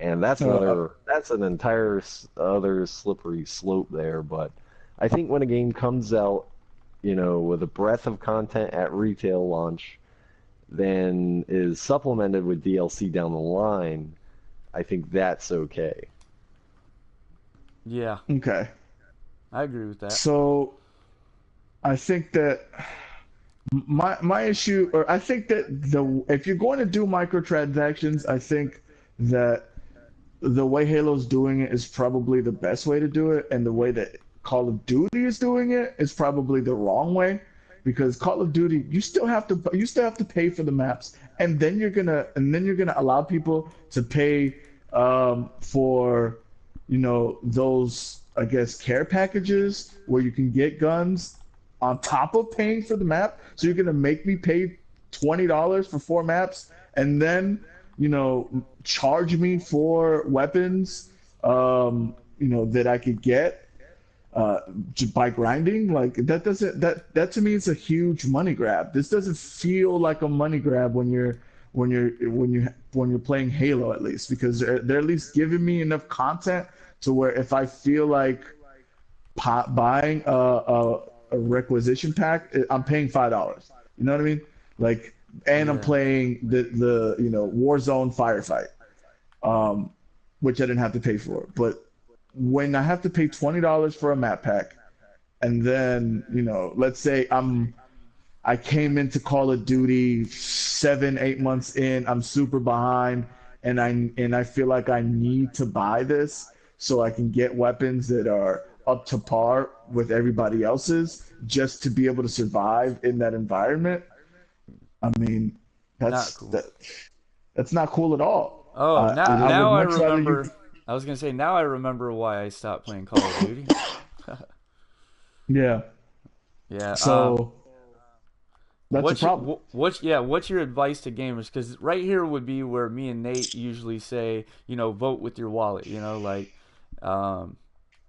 And Uh, that's an entire other slippery slope there, but I think when a game comes out, with a breadth of content at retail launch, then is supplemented with DLC down the line, I think that's okay. Yeah, okay. I agree with that. So I think that my issue, or I think that the if you're going to do microtransactions, I think that the way Halo's doing it is probably the best way to do it, and the way that Call of Duty is doing it is probably the wrong way, because Call of Duty you still have to pay for the maps, and then you're gonna allow people to pay for those, I guess, care packages where you can get guns on top of paying for the map. So you're gonna make me pay $20 for 4 maps, and then charge me for weapons, that I could get uh, just by grinding. Like that doesn't that to me is a huge money grab. This doesn't feel like a money grab when you're playing Halo, at least, because they're at least giving me enough content to where if I feel like buying a requisition pack, I'm paying $5. You know what I mean? Like, and I'm Yeah, playing the Warzone firefight, um, which I didn't have to pay for. But when I have to pay $20 for a map pack, and then let's say I came into Call of Duty 7, 8 months in. I'm super behind, and I feel like I need to buy this so I can get weapons that are up to par with everybody else's, just to be able to survive in that environment. I mean, not that's cool. that that's not cool at all. Oh, now I would now I much rather you. remember. I was gonna say now I remember why I stopped playing Call of Duty. Yeah. Yeah. So that's a problem. What's your advice to gamers? Because right here would be where me and Nate usually say, vote with your wallet. Like, um,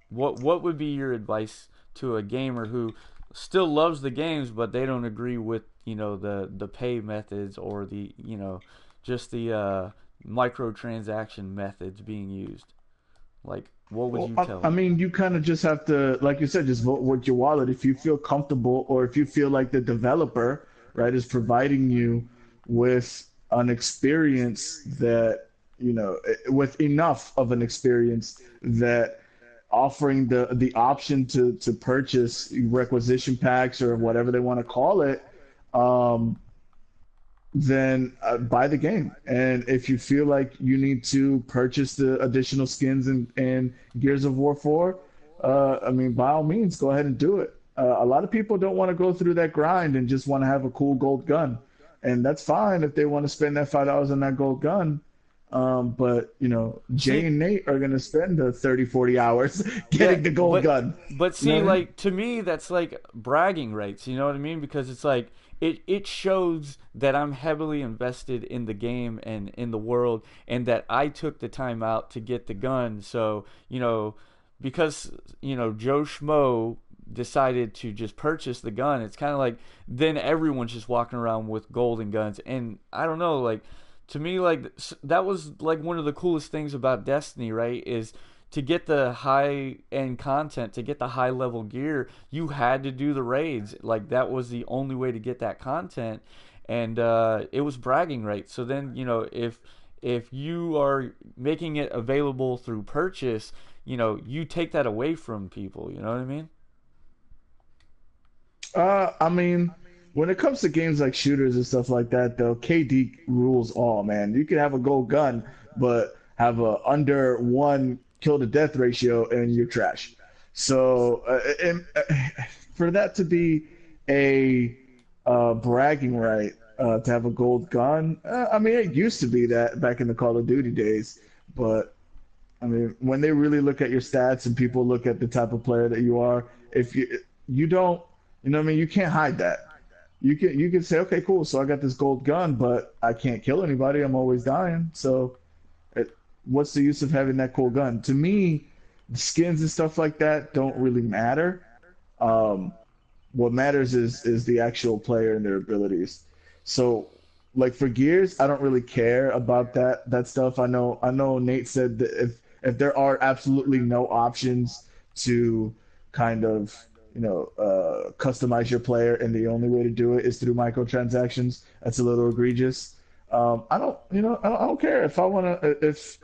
what would be your advice to a gamer who still loves the games, but they don't agree with the pay methods or the just the microtransaction methods being used? Like, what would Well, you I, tell I them? mean, you kind of just have to, like you said, just vote with your wallet if you feel comfortable, or if you feel like the developer, right, is providing you with an experience that, with enough of an experience that offering the option to purchase requisition packs or whatever they want to call it, um, then buy the game. And if you feel like you need to purchase the additional skins and Gears of War 4, I mean, by all means, go ahead and do it. A lot of people don't want to go through that grind and just want to have a cool gold gun. And that's fine if they want to spend that $5 on that gold gun. But, you know, Jay See, and Nate are going to spend the 30, 40 hours yeah, getting the gold but gun. You know see, what I mean? like to me, that's like bragging rights. You know what I mean? Because it's like it shows that I'm heavily invested in the game and in the world, and that I took the time out to get the gun. So because Joe Schmo decided to just purchase the gun, it's kind of like then everyone's just walking around with golden guns, and I don't know, like to me, like that was like one of the coolest things about Destiny, right? Is to get the high end content, to get the high level gear, you had to do the raids. Like that was the only way to get that content, and it was bragging rights. So then, if you are making it available through purchase, you take that away from people. You know what I mean? I mean, when it comes to games like shooters and stuff like that, though, KD rules all, man. You can have a gold gun, but have a under one kill to death ratio, and you're trash. So, for that to be a bragging right to have a gold gun, I mean, it used to be that back in the Call of Duty days, but I mean, when they really look at your stats and people look at the type of player that you are, if you don't, you know what I mean, you can't hide that. You can say, okay, cool, so I got this gold gun, but I can't kill anybody. I'm always dying. So what's the use of having that cool gun? To me, skins and stuff like that don't really matter. Um, what matters is the actual player and their abilities. So, like for Gears, I don't really care about that stuff. I know Nate said that if there are absolutely no options to kind of customize your player, and the only way to do it is through microtransactions, that's a little egregious. I don't care if I want to if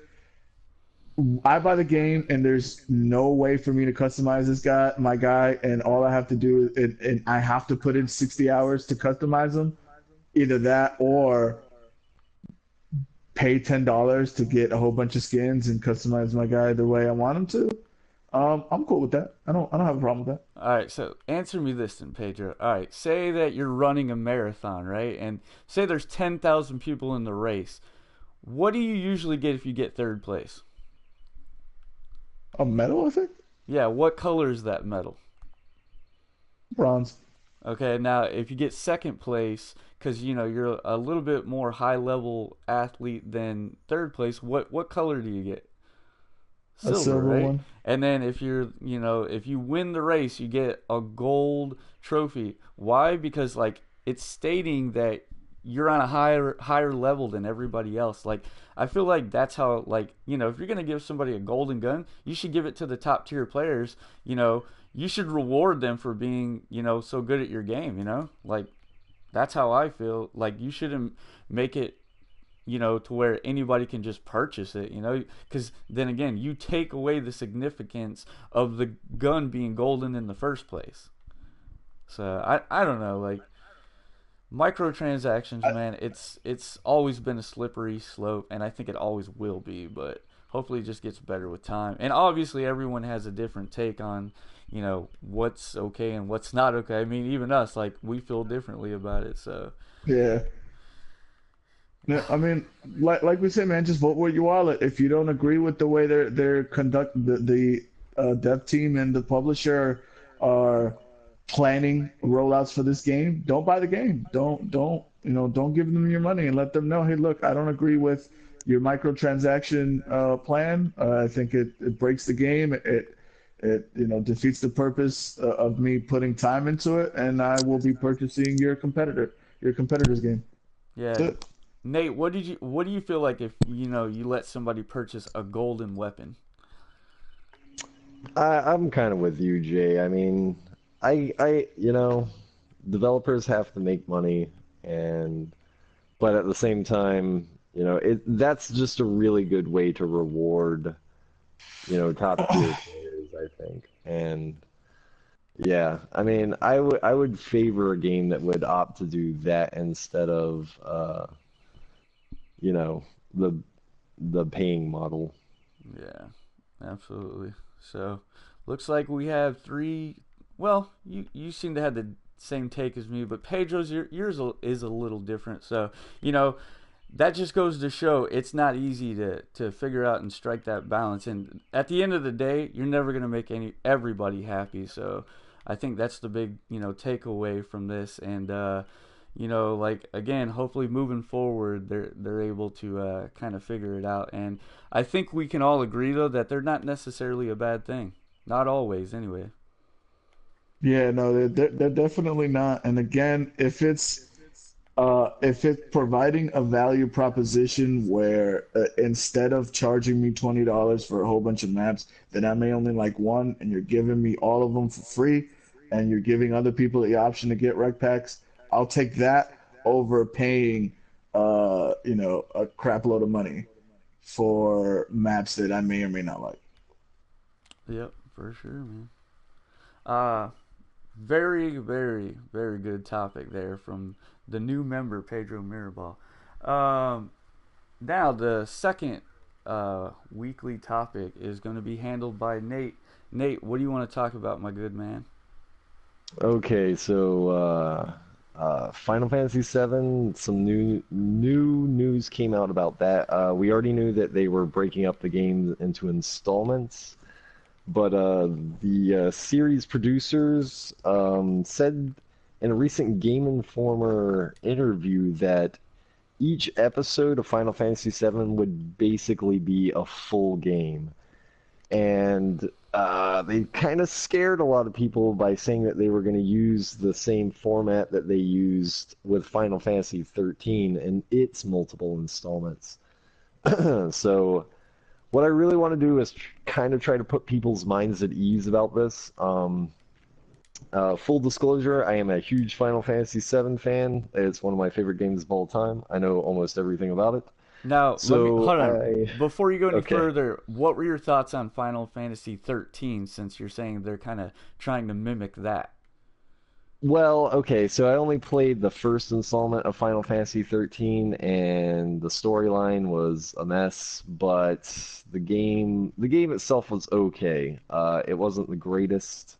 I buy the game and there's no way for me to customize my guy, and all I have to do and I have to put in 60 hours to customize them. Either that or pay $10 to get a whole bunch of skins and customize my guy the way I want him to. I'm cool with that. I don't have a problem with that. All right, so answer me this then, Pedro. All right, say that you're running a marathon, right? And say there's 10,000 people in the race. What do you usually get if you get third place? A medal, I think. Yeah, what color is that medal? Bronze. Okay, now if you get second place, because you're a little bit more high level athlete than third place, what color do you get? A Silver, silver right? one. And then if you win the race, you get a gold trophy. Why? Because like it's stating that you're on a higher level than everybody else. Like I feel like that's how, like, if you're gonna give somebody a golden gun, you should give it to the top tier players. You should reward them for being, so good at your game, Like that's how I feel. Like you shouldn't make it to where anybody can just purchase it, because then again, you take away the significance of the gun being golden in the first place. So I don't know, like microtransactions, man, it's always been a slippery slope, and I think it always will be, but hopefully it just gets better with time. And obviously everyone has a different take on, what's okay and what's not okay. I mean, even us, like we feel differently about it, so Yeah. No, I mean, like we said, man, just vote where you are. If you don't agree with the way they're conduct the dev team and the publisher are planning rollouts for this game, don't buy the game. Don't give them your money and let them know, hey, look, I don't agree with your microtransaction plan. I think it breaks the game. It defeats the purpose of me putting time into it, and I will be purchasing your competitor's game. yeah. That's it. Nate, what do you feel like if you let somebody purchase a golden weapon? I'm kind of with you, Jay. I mean, developers have to make money, but at the same time, that's just a really good way to reward, top tier players. I I think. And yeah, I mean, I would favor a game that would opt to do that instead of you know, the paying model. Yeah, absolutely. So, looks like we have three. Well, you seem to have the same take as me, but Pedro's yours is a little different. So, you know, that just goes to show it's not easy to figure out and strike that balance. And at the end of the day, you're never gonna make everybody happy. So, I think that's the big takeaway from this. And like again, hopefully moving forward, they're able to kind of figure it out. And I think we can all agree though that they're not necessarily a bad thing. Not always, anyway. Yeah, no, they're definitely not. And again, if it's providing a value proposition where instead of charging me $20 for a whole bunch of maps that I may only like one, and you're giving me all of them for free, and you're giving other people the option to get rec packs, I'll take that over paying, a crap load of money for maps that I may or may not like. Yep, for sure, man. Uh very, very, very good topic there from the new member Pedro Mirabal. Um, Now the second weekly topic is going to be handled by Nate. Nate, what do you want to talk about, my good man? Okay, so Final Fantasy VII, some new news came out about that. We already knew that they were breaking up the game into installments, but the series producers said in a recent Game Informer interview that each episode of Final Fantasy VII would basically be a full game. And they kind of scared a lot of people by saying that they were going to use the same format that they used with Final Fantasy 13 and its multiple installments. So, what I really want to do is kind of try to put people's minds at ease about this. Full disclosure, I am a huge Final Fantasy VII fan. It's one of my favorite games of all time. I know almost everything about it. Now, let me So hold on. Before you go any okay. further, what were your thoughts on Final Fantasy 13 since you're saying they're kind of trying to mimic that? Well, okay, so I only played the first installment of Final Fantasy 13 and the storyline was a mess, but the game itself was okay. It wasn't the greatest.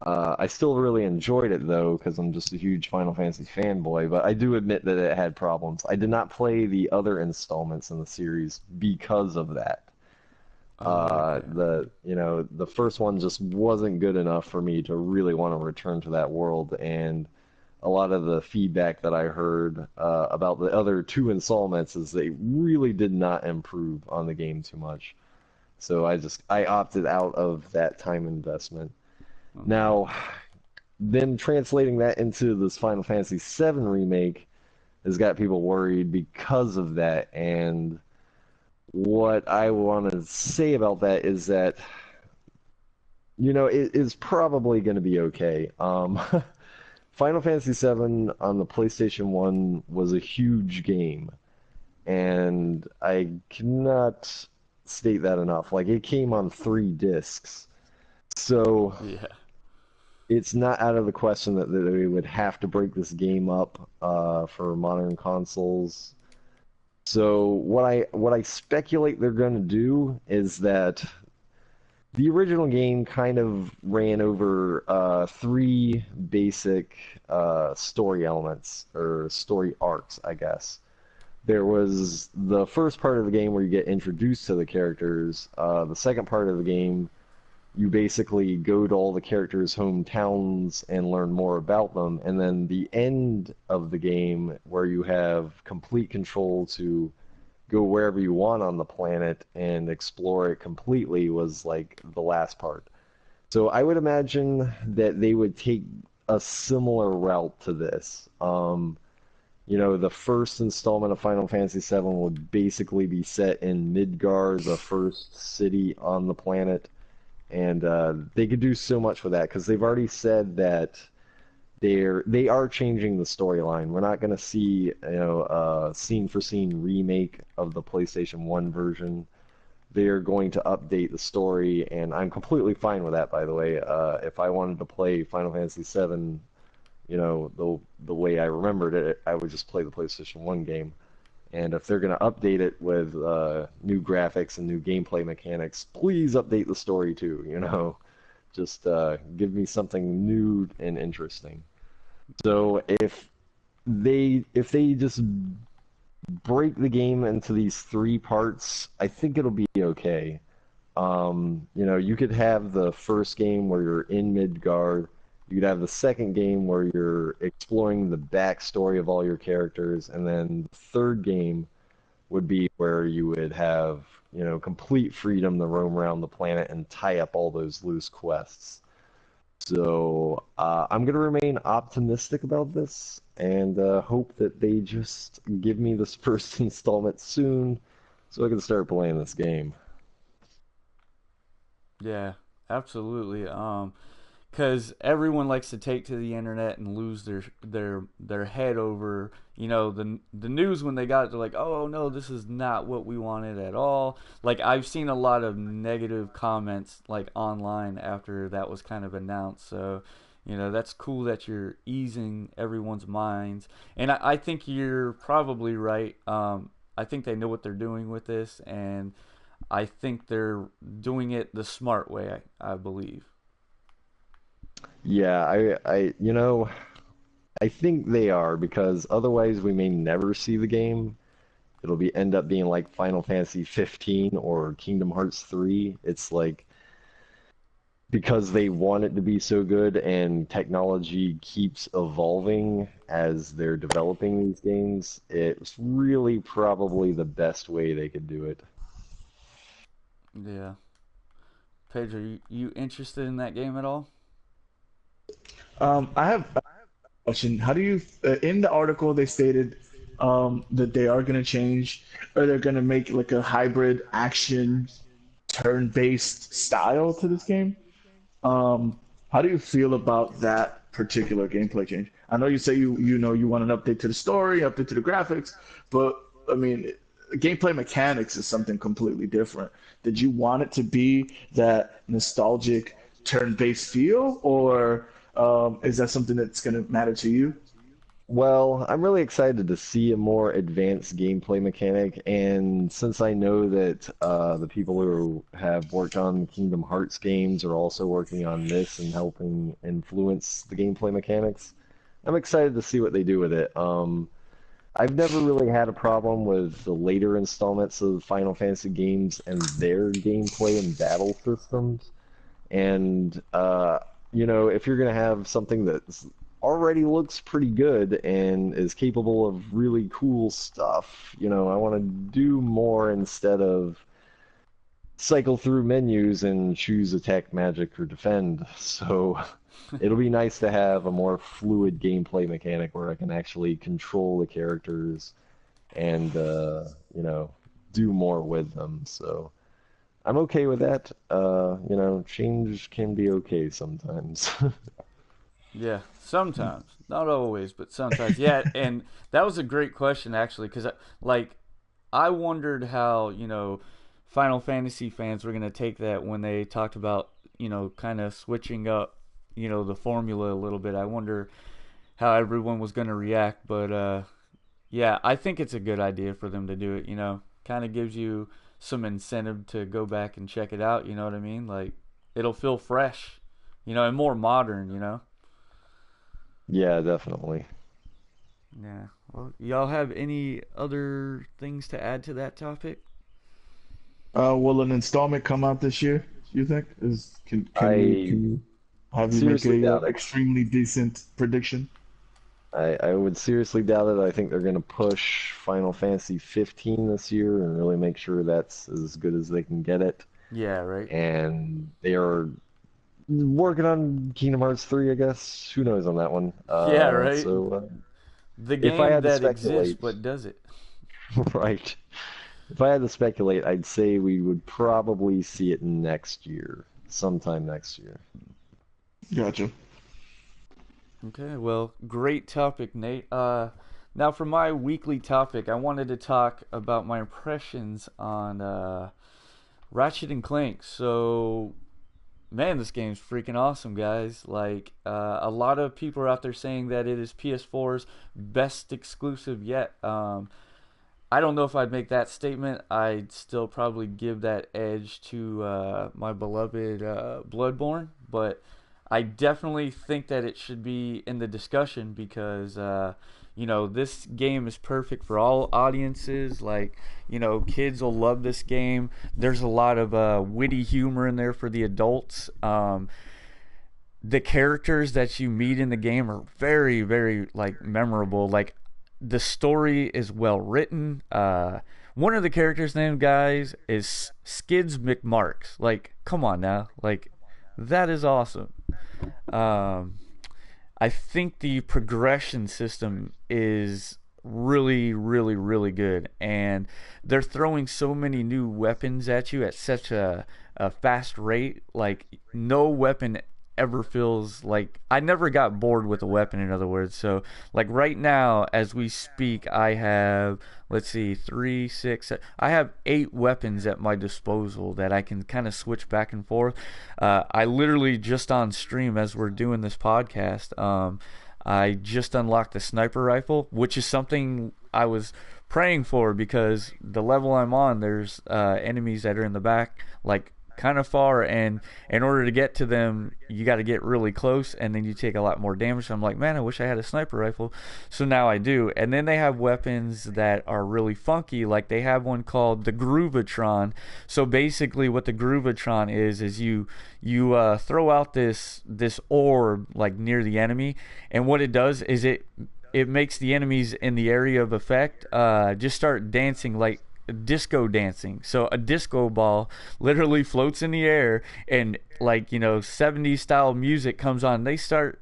I still really enjoyed it though, because I'm just a huge Final Fantasy fanboy, but I do admit that it had problems. I did not play the other installments in the series because of that. Oh, okay. The first one just wasn't good enough for me to really want to return to that world, and a lot of the feedback that I heard about the other two installments is they really did not improve on the game too much. So I opted out of that time investment. Okay. Now, them translating that into this Final Fantasy VII remake has got people worried because of that. And what I want to say about that is that, it is probably going to be okay. Final Fantasy VII on the PlayStation 1 was a huge game, and I cannot state that enough. Like, it came on 3 discs. So Yeah. it's not out of the question that they would have to break this game up for modern consoles. So what I speculate they're going to do is that the original game kind of ran over 3 basic story elements or story arcs, I guess. There was the first part of the game where you get introduced to the characters. The second part of the game you basically go to all the characters' hometowns and learn more about them. And then the end of the game, where you have complete control to go wherever you want on the planet and explore it completely, was like the last part. So I would imagine that they would take a similar route to this. The first installment of Final Fantasy VII would basically be set in Midgar, the first city on the planet, and they could do so much with that because they've already said that they are changing the storyline. We're not going to see a scene for scene remake of the PlayStation 1 version. they're going to update the story, and I'm completely fine with that, by the way. If I wanted to play Final Fantasy VII, the way I remembered it, I would just play the PlayStation 1 game. And if they're going to update it with new graphics and new gameplay mechanics, please update the story too. Just give me something new and interesting. So if they just break the game into these three parts, I think it'll be okay. You could have the first game where you're in Midgard. You could have the second game where you're exploring the backstory of all your characters, and then the third game would be where you would have, complete freedom to roam around the planet and tie up all those loose quests. So I'm going to remain optimistic about this and hope that they just give me this first installment soon so I can start playing this game. Yeah, absolutely. Because everyone likes to take to the internet and lose their head over the news when they got it. They're like, oh no, this is not what we wanted at all. Like, I've seen a lot of negative comments like online after that was kind of announced. So that's cool that you're easing everyone's minds, and I think you're probably right. I think they know what they're doing with this, and I think they're doing it the smart way. I believe. Yeah, I think they are, because otherwise we may never see the game. It'll end up being like Final Fantasy 15 or Kingdom Hearts 3. It's like, because they want it to be so good and technology keeps evolving as they're developing these games, it's really probably the best way they could do it. Yeah. Pedro, you interested in that game at all? I have a question. How do you, in the article, they stated that they are going to change, or they're going to make like a hybrid action turn-based style to this game. How do you feel about that particular gameplay change? I know you say you want an update to the story, update to the graphics, but I mean, gameplay mechanics is something completely different. Did you want it to be that nostalgic turn-based feel, or is that something that's going to matter to you? Well, I'm really excited to see a more advanced gameplay mechanic, and since I know that the people who have worked on Kingdom Hearts games are also working on this and helping influence the gameplay mechanics, I'm excited to see what they do with it. I've never really had a problem with the later installments of Final Fantasy games and their gameplay and battle systems. And if you're gonna have something that already looks pretty good and is capable of really cool stuff, I want to do more instead of cycle through menus and choose attack, magic, or defend. So it'll be nice to have a more fluid gameplay mechanic where I can actually control the characters and do more with them. So I'm okay with that. Change can be okay sometimes. Yeah, sometimes, not always, but sometimes. Yeah, and that was a great question actually, because I wondered how Final Fantasy fans were gonna take that when they talked about kind of switching up the formula a little bit. I wonder how everyone was gonna react, but yeah, I think it's a good idea for them to do it. Kind of gives you some incentive to go back and check it out. You know what I mean? Like, it'll feel fresh, and more modern. Yeah, definitely. Yeah. Well, y'all have any other things to add to that topic? Will an installment come out this year? You think? Is I can you have you make seriously a doubt it. extremely decent prediction? I would seriously doubt it. I think they're going to push Final Fantasy 15 this year and really make sure that's as good as they can get it. Yeah. Right. And they are working on Kingdom Hearts 3, I guess. Who knows on that one? Yeah. Right. So The if I game had to that exists, speculate, but does it? right? If I had to speculate, I'd say we would probably see it next year, sometime next year. Gotcha. Okay. Well, great topic, Nate. Now for my weekly topic, I wanted to talk about my impressions on Ratchet and Clank. So, man, this game's freaking awesome, guys. Like, a lot of people are out there saying that it is PS4's best exclusive yet. I don't know if I'd make that statement. I'd still probably give that edge to my beloved Bloodborne, but I definitely think that it should be in the discussion because this game is perfect for all audiences. Like, kids will love this game. There's a lot of witty humor in there for the adults. The characters that you meet in the game are very, very like memorable. Like, the story is well written. One of the characters' named guys is Skids McMarks. Like, come on now, like that is awesome. I think the progression system is really, really, really good, and they're throwing so many new weapons at you at such a fast rate. Like, no weapon ever feels like I never got bored with a weapon, in other words. So like right now as we speak, I have, let's see, three, six, I have 8 weapons at my disposal that I can kind of switch back and forth. I literally just on stream as we're doing this podcast, I just unlocked the sniper rifle, which is something I was praying for because the level I'm on, there's enemies that are in the back, like kind of far, and in order to get to them you got to get really close and then you take a lot more damage. So I'm like, man, I wish I had a sniper rifle. So now I do. And then they have weapons that are really funky. Like, they have one called the Groovatron. So basically what the Groovatron is you throw out this orb like near the enemy, and what it does is it makes the enemies in the area of effect just start dancing like disco dancing. So a disco ball literally floats in the air, and like 70s style music comes on, they start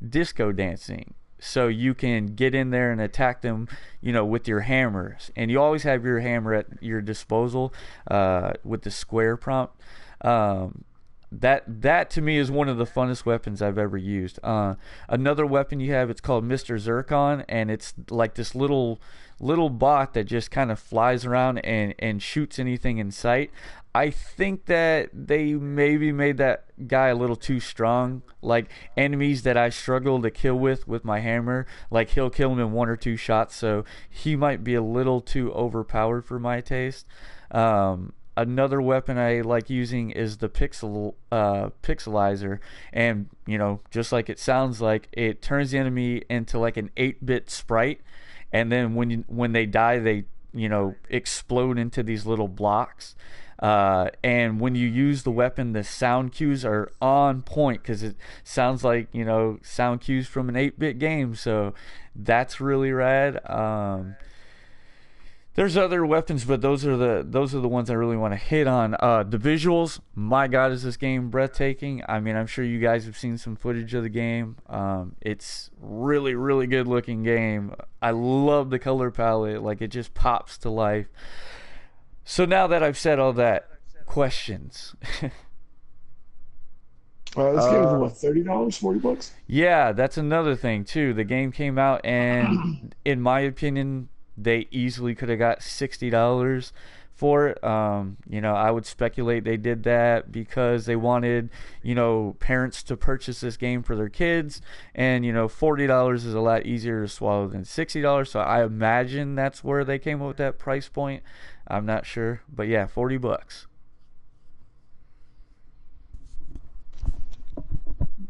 disco dancing. So you can get in there and attack them with your hammers, and you always have your hammer at your disposal with the square prompt. That to me is one of the funnest weapons I've ever used. Another weapon you have, it's called Mr. Zircon, and it's like this little bot that just kind of flies around and shoots anything in sight. I think that they maybe made that guy a little too strong. Like, enemies that I struggle to kill with my hammer, like, he'll kill them in 1 or 2 shots, so he might be a little too overpowered for my taste. Another weapon I like using is the pixelizer, and just like it sounds like, it turns the enemy into like an 8-bit sprite, and then when they die, they explode into these little blocks. And when you use the weapon, the sound cues are on point because it sounds like sound cues from an 8-bit game. So that's really rad. There's other weapons, but those are the ones I really want to hit on. The visuals, my God, is this game breathtaking. I mean, I'm sure you guys have seen some footage of the game. It's really, really good looking game. I love the color palette. Like, it just pops to life. So now that I've said all that, questions. This game is what, $30, $40? Yeah, that's another thing too. The game came out, and in my opinion, they easily could have got $60 for it. I would speculate they did that because they wanted, parents to purchase this game for their kids, and $40 is a lot easier to swallow than $60. So I imagine that's where they came up with that price point. I'm not sure, but yeah, $40.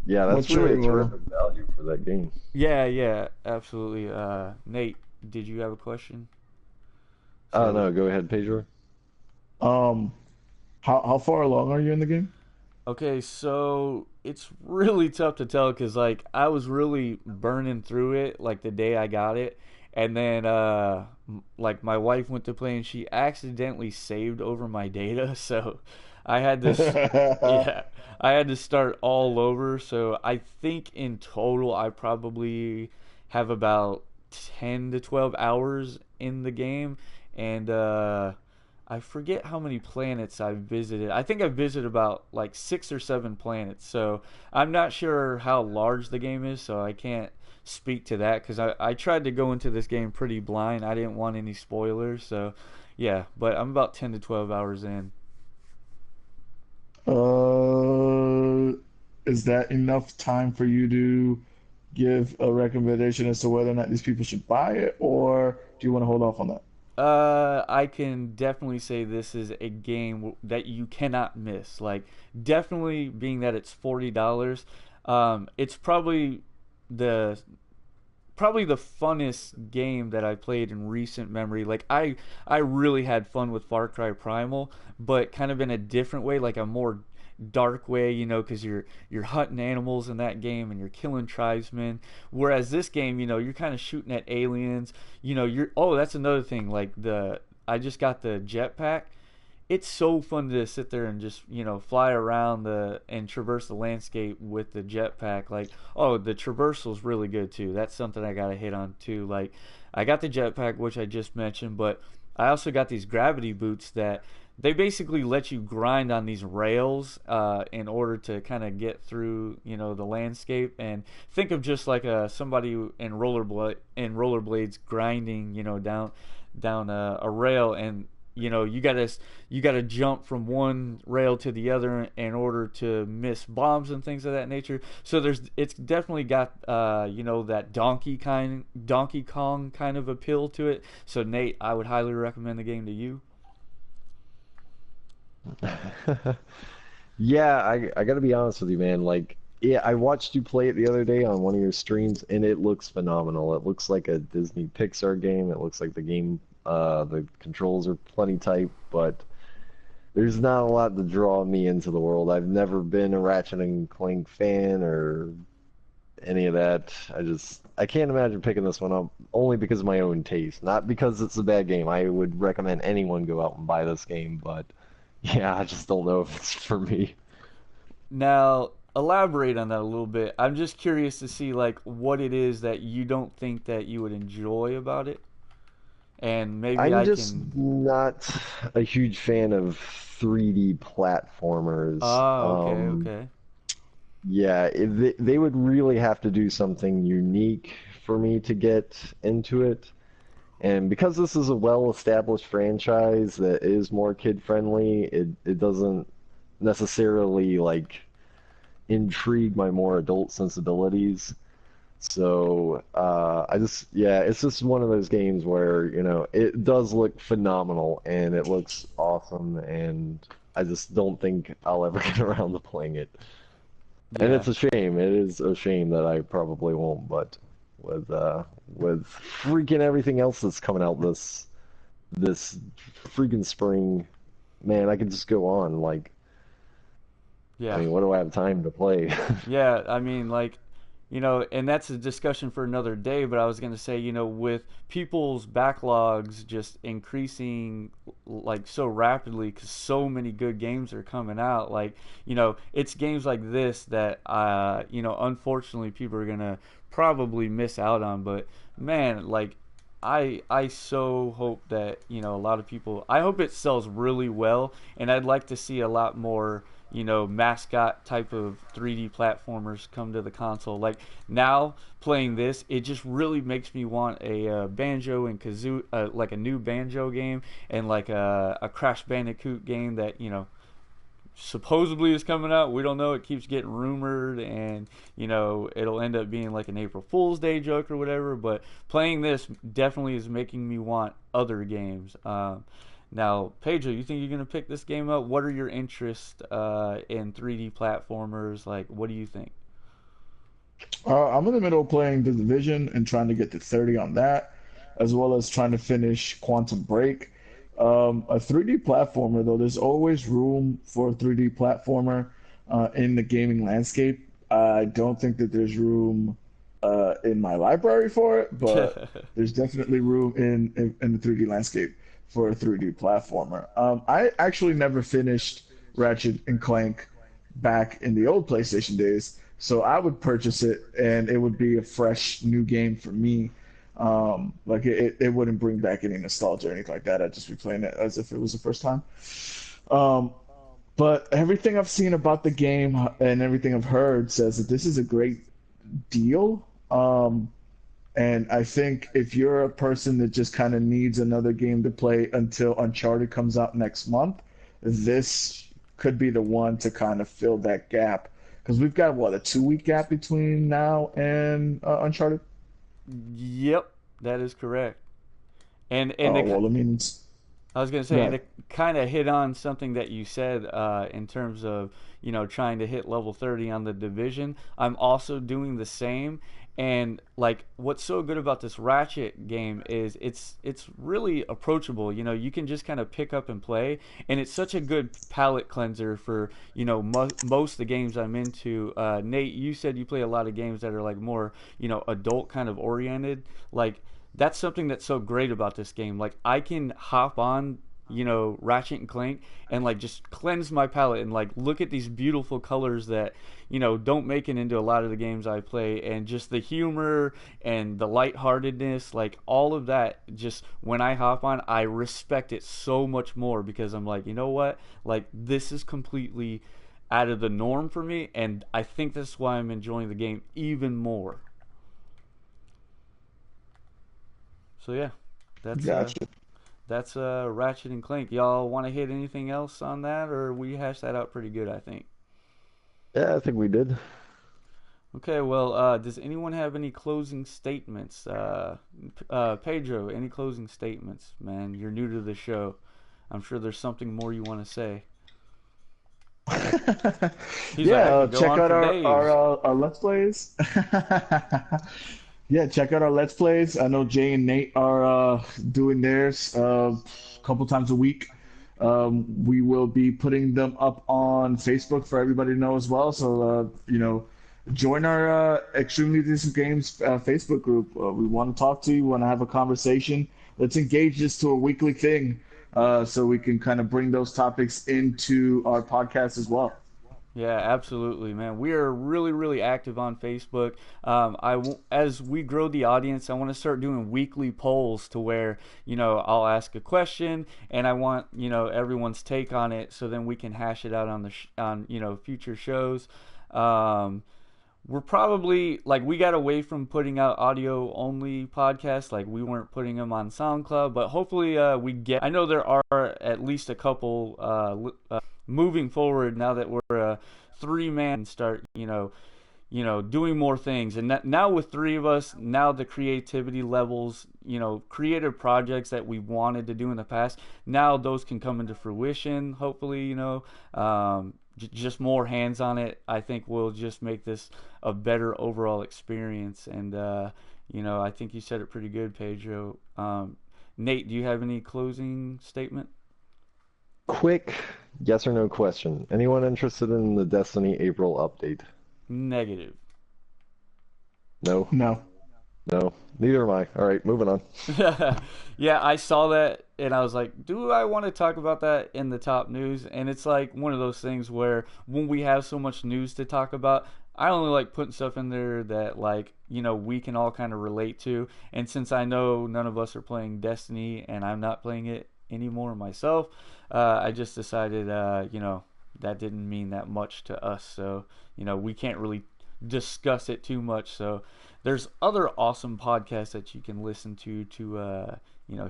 Yeah, that's What's really a your, terrific value for that game. Yeah, absolutely. Nate, did you have a question? Oh no, go ahead, Pedro. How far along are you in the game? Okay, so it's really tough to tell because like I was really burning through it like the day I got it, and then like my wife went to play and she accidentally saved over my data, so I had to yeah, I had to start all over. So I think in total I probably have about 10 to 12 hours in the game, and I forget how many planets I've visited. I think I've visited about like 6 or 7 planets, so I'm not sure how large the game is, so I can't speak to that because I tried to go into this game pretty blind. I didn't want any spoilers, so yeah, but I'm about 10 to 12 hours in. Uh, is that enough time for you to give a recommendation as to whether or not these people should buy it, or do you want to hold off on that? I can definitely say this is a game that you cannot miss. Like, definitely being that it's $40, it's the probably the funnest game that I played in recent memory. Like I really had fun with Far Cry Primal, but kind of in a different way, like a more dark way, because you're hunting animals in that game and you're killing tribesmen. Whereas this game, you're kind of shooting at aliens. You're that's another thing. Like I just got the jetpack. It's so fun to sit there and just fly around and traverse the landscape with the jetpack. Like, the traversal's really good too. That's something I gotta hit on too. Like, I got the jetpack, which I just mentioned, but I also got these gravity boots that they basically let you grind on these rails in order to kind of get through the landscape. And think of just like somebody in rollerblades grinding down a rail. And you gotta jump from one rail to the other in order to miss bombs and things of that nature. So it's definitely got that Donkey Kong kind of appeal to it. So Nate, I would highly recommend the game to you. Yeah, I gotta be honest with you, man. Like, yeah, I watched you play it the other day on one of your streams, and it looks phenomenal. It looks like a Disney Pixar game. It looks like the controls are plenty tight, but there's not a lot to draw me into the world. I've never been a Ratchet and Clank fan or any of that. I can't imagine picking this one up only because of my own taste, not because it's a bad game. I would recommend anyone go out and buy this game, but yeah, I just don't know if it's for me. Now, elaborate on that a little bit. I'm just curious to see like what it is that you don't think that you would enjoy about it, and maybe I'm I just can. not a huge fan of 3D platformers. Ah, okay, okay. Yeah, they would really have to do something unique for me to get into it. And because this is a well-established franchise that is more kid-friendly, it doesn't necessarily like intrigue my more adult sensibilities. So yeah, it's just one of those games where, it does look phenomenal and it looks awesome, and I just don't think I'll ever get around to playing it. And Yeah. it's a shame. It is a shame that I probably won't, but with freaking everything else that's coming out this freaking spring, man, I could just go on. Like, I Yeah. mean, what do I have time to play? Yeah, I mean, like, and that's a discussion for another day, but I was going to say, with people's backlogs just increasing like so rapidly because so many good games are coming out, like, it's games like this that, unfortunately people are going to probably miss out on. But man, like, I so hope that a lot of people. I hope it sells really well, and I'd like to see a lot more mascot type of 3D platformers come to the console. Like now playing this, it just really makes me want a Banjo and Kazoo, like a new Banjo game, and like a Crash Bandicoot game that supposedly is coming out. We don't know. It keeps getting rumored, and it'll end up being like an April Fool's Day joke or whatever. But playing this definitely is making me want other games. Now, Pedro, you think you're gonna pick this game up? What are your interests in 3D platformers? Like, what do you think? I'm in the middle of playing The Division and trying to get to 30 on that, as well as trying to finish Quantum Break. A 3D platformer, though, there's always room for a 3D platformer in the gaming landscape. I don't think that there's room in my library for it, but there's definitely room in the 3D landscape for a 3D platformer. I actually never finished Ratchet and Clank back in the old PlayStation days. So I would purchase it, and it would be a fresh new game for me. Like it wouldn't bring back any nostalgia or anything like that. I'd just be playing it as if it was the first time. Um, but everything I've seen about the game and everything I've heard says that this is a great deal. And I think if you're a person that just kind of needs another game to play until Uncharted comes out next month, this could be the one to kind of fill that gap because we've got what, a 2 week gap between now and Uncharted. Yep, that is correct. And Oh to well, I mean, it's I was gonna say, and good. to kind of hit on something that you said in terms of trying to hit level 30 on the division. I'm also doing the same, and like what's so good about this Ratchet game is it's really approachable. You can just kind of pick up and play, and it's such a good palate cleanser for most of the games I'm into. Nate, you said you play a lot of games that are like more adult kind of oriented, like that's something that's so great about this game. Like I can hop on, Ratchet and Clank and like just cleanse my palate and like look at these beautiful colors that, don't make it into a lot of the games I play, and just the humor and the lightheartedness, like all of that, just when I hop on, I respect it so much more because I'm like, you know what? Like this is completely out of the norm for me, and I think that's why I'm enjoying the game even more. So yeah, that's Gotcha. Ratchet and Clank. Y'all want to hit anything else on that, or we hashed that out pretty good, I think. Yeah, I think we did. Okay, well, does anyone have any closing statements? Pedro, any closing statements? Man, you're new to the show. I'm sure there's something more you want to say. He's like, Yeah, I can go check on out for days. our Let's Plays. Yeah, check out our Let's Plays. I know Jay and Nate are doing theirs a couple times a week. We will be putting them up on Facebook for everybody to know as well. So, join our Extremely Decent Games Facebook group. We want to talk to you, want to have a conversation. Let's engage this to a weekly thing so we can kind of bring those topics into our podcast as well. Yeah, absolutely, man. We are really, really active on Facebook. As we grow the audience, I want to start doing weekly polls to where I'll ask a question and I want everyone's take on it, so then we can hash it out on on future shows. Um, we're probably like we got away from putting out audio only podcasts, like we weren't putting them on SoundCloud, but hopefully we get. I know there are at least a couple moving forward now that we're a three-man start doing more things, and now with three of us, now the creativity levels, creative projects that we wanted to do in the past, now those can come into fruition, hopefully. Just more hands on it, I think, will just make this a better overall experience. And I think you said it pretty good, Pedro. Nate, do you have any closing statement? Quick yes or no question. Anyone interested in the Destiny April update? Negative. No? No. No. Neither am I. All right, moving on. Yeah, I saw that and I was like, do I want to talk about that in the top news? And it's like one of those things where when we have so much news to talk about, I only like putting stuff in there that like, we can all kind of relate to. And since I know none of us are playing Destiny and I'm not playing it anymore myself, I just decided, that didn't mean that much to us. So, we can't really discuss it too much. So there's other awesome podcasts that you can listen to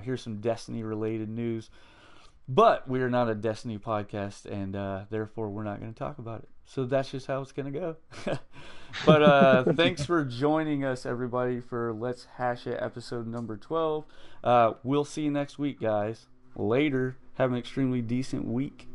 hear some Destiny related news, but we are not a Destiny podcast, and therefore we're not going to talk about it. So that's just how it's going to go. But thanks for joining us, everybody, for Let's Hash It episode number 12. We'll see you next week, guys. Later. Have an extremely decent week.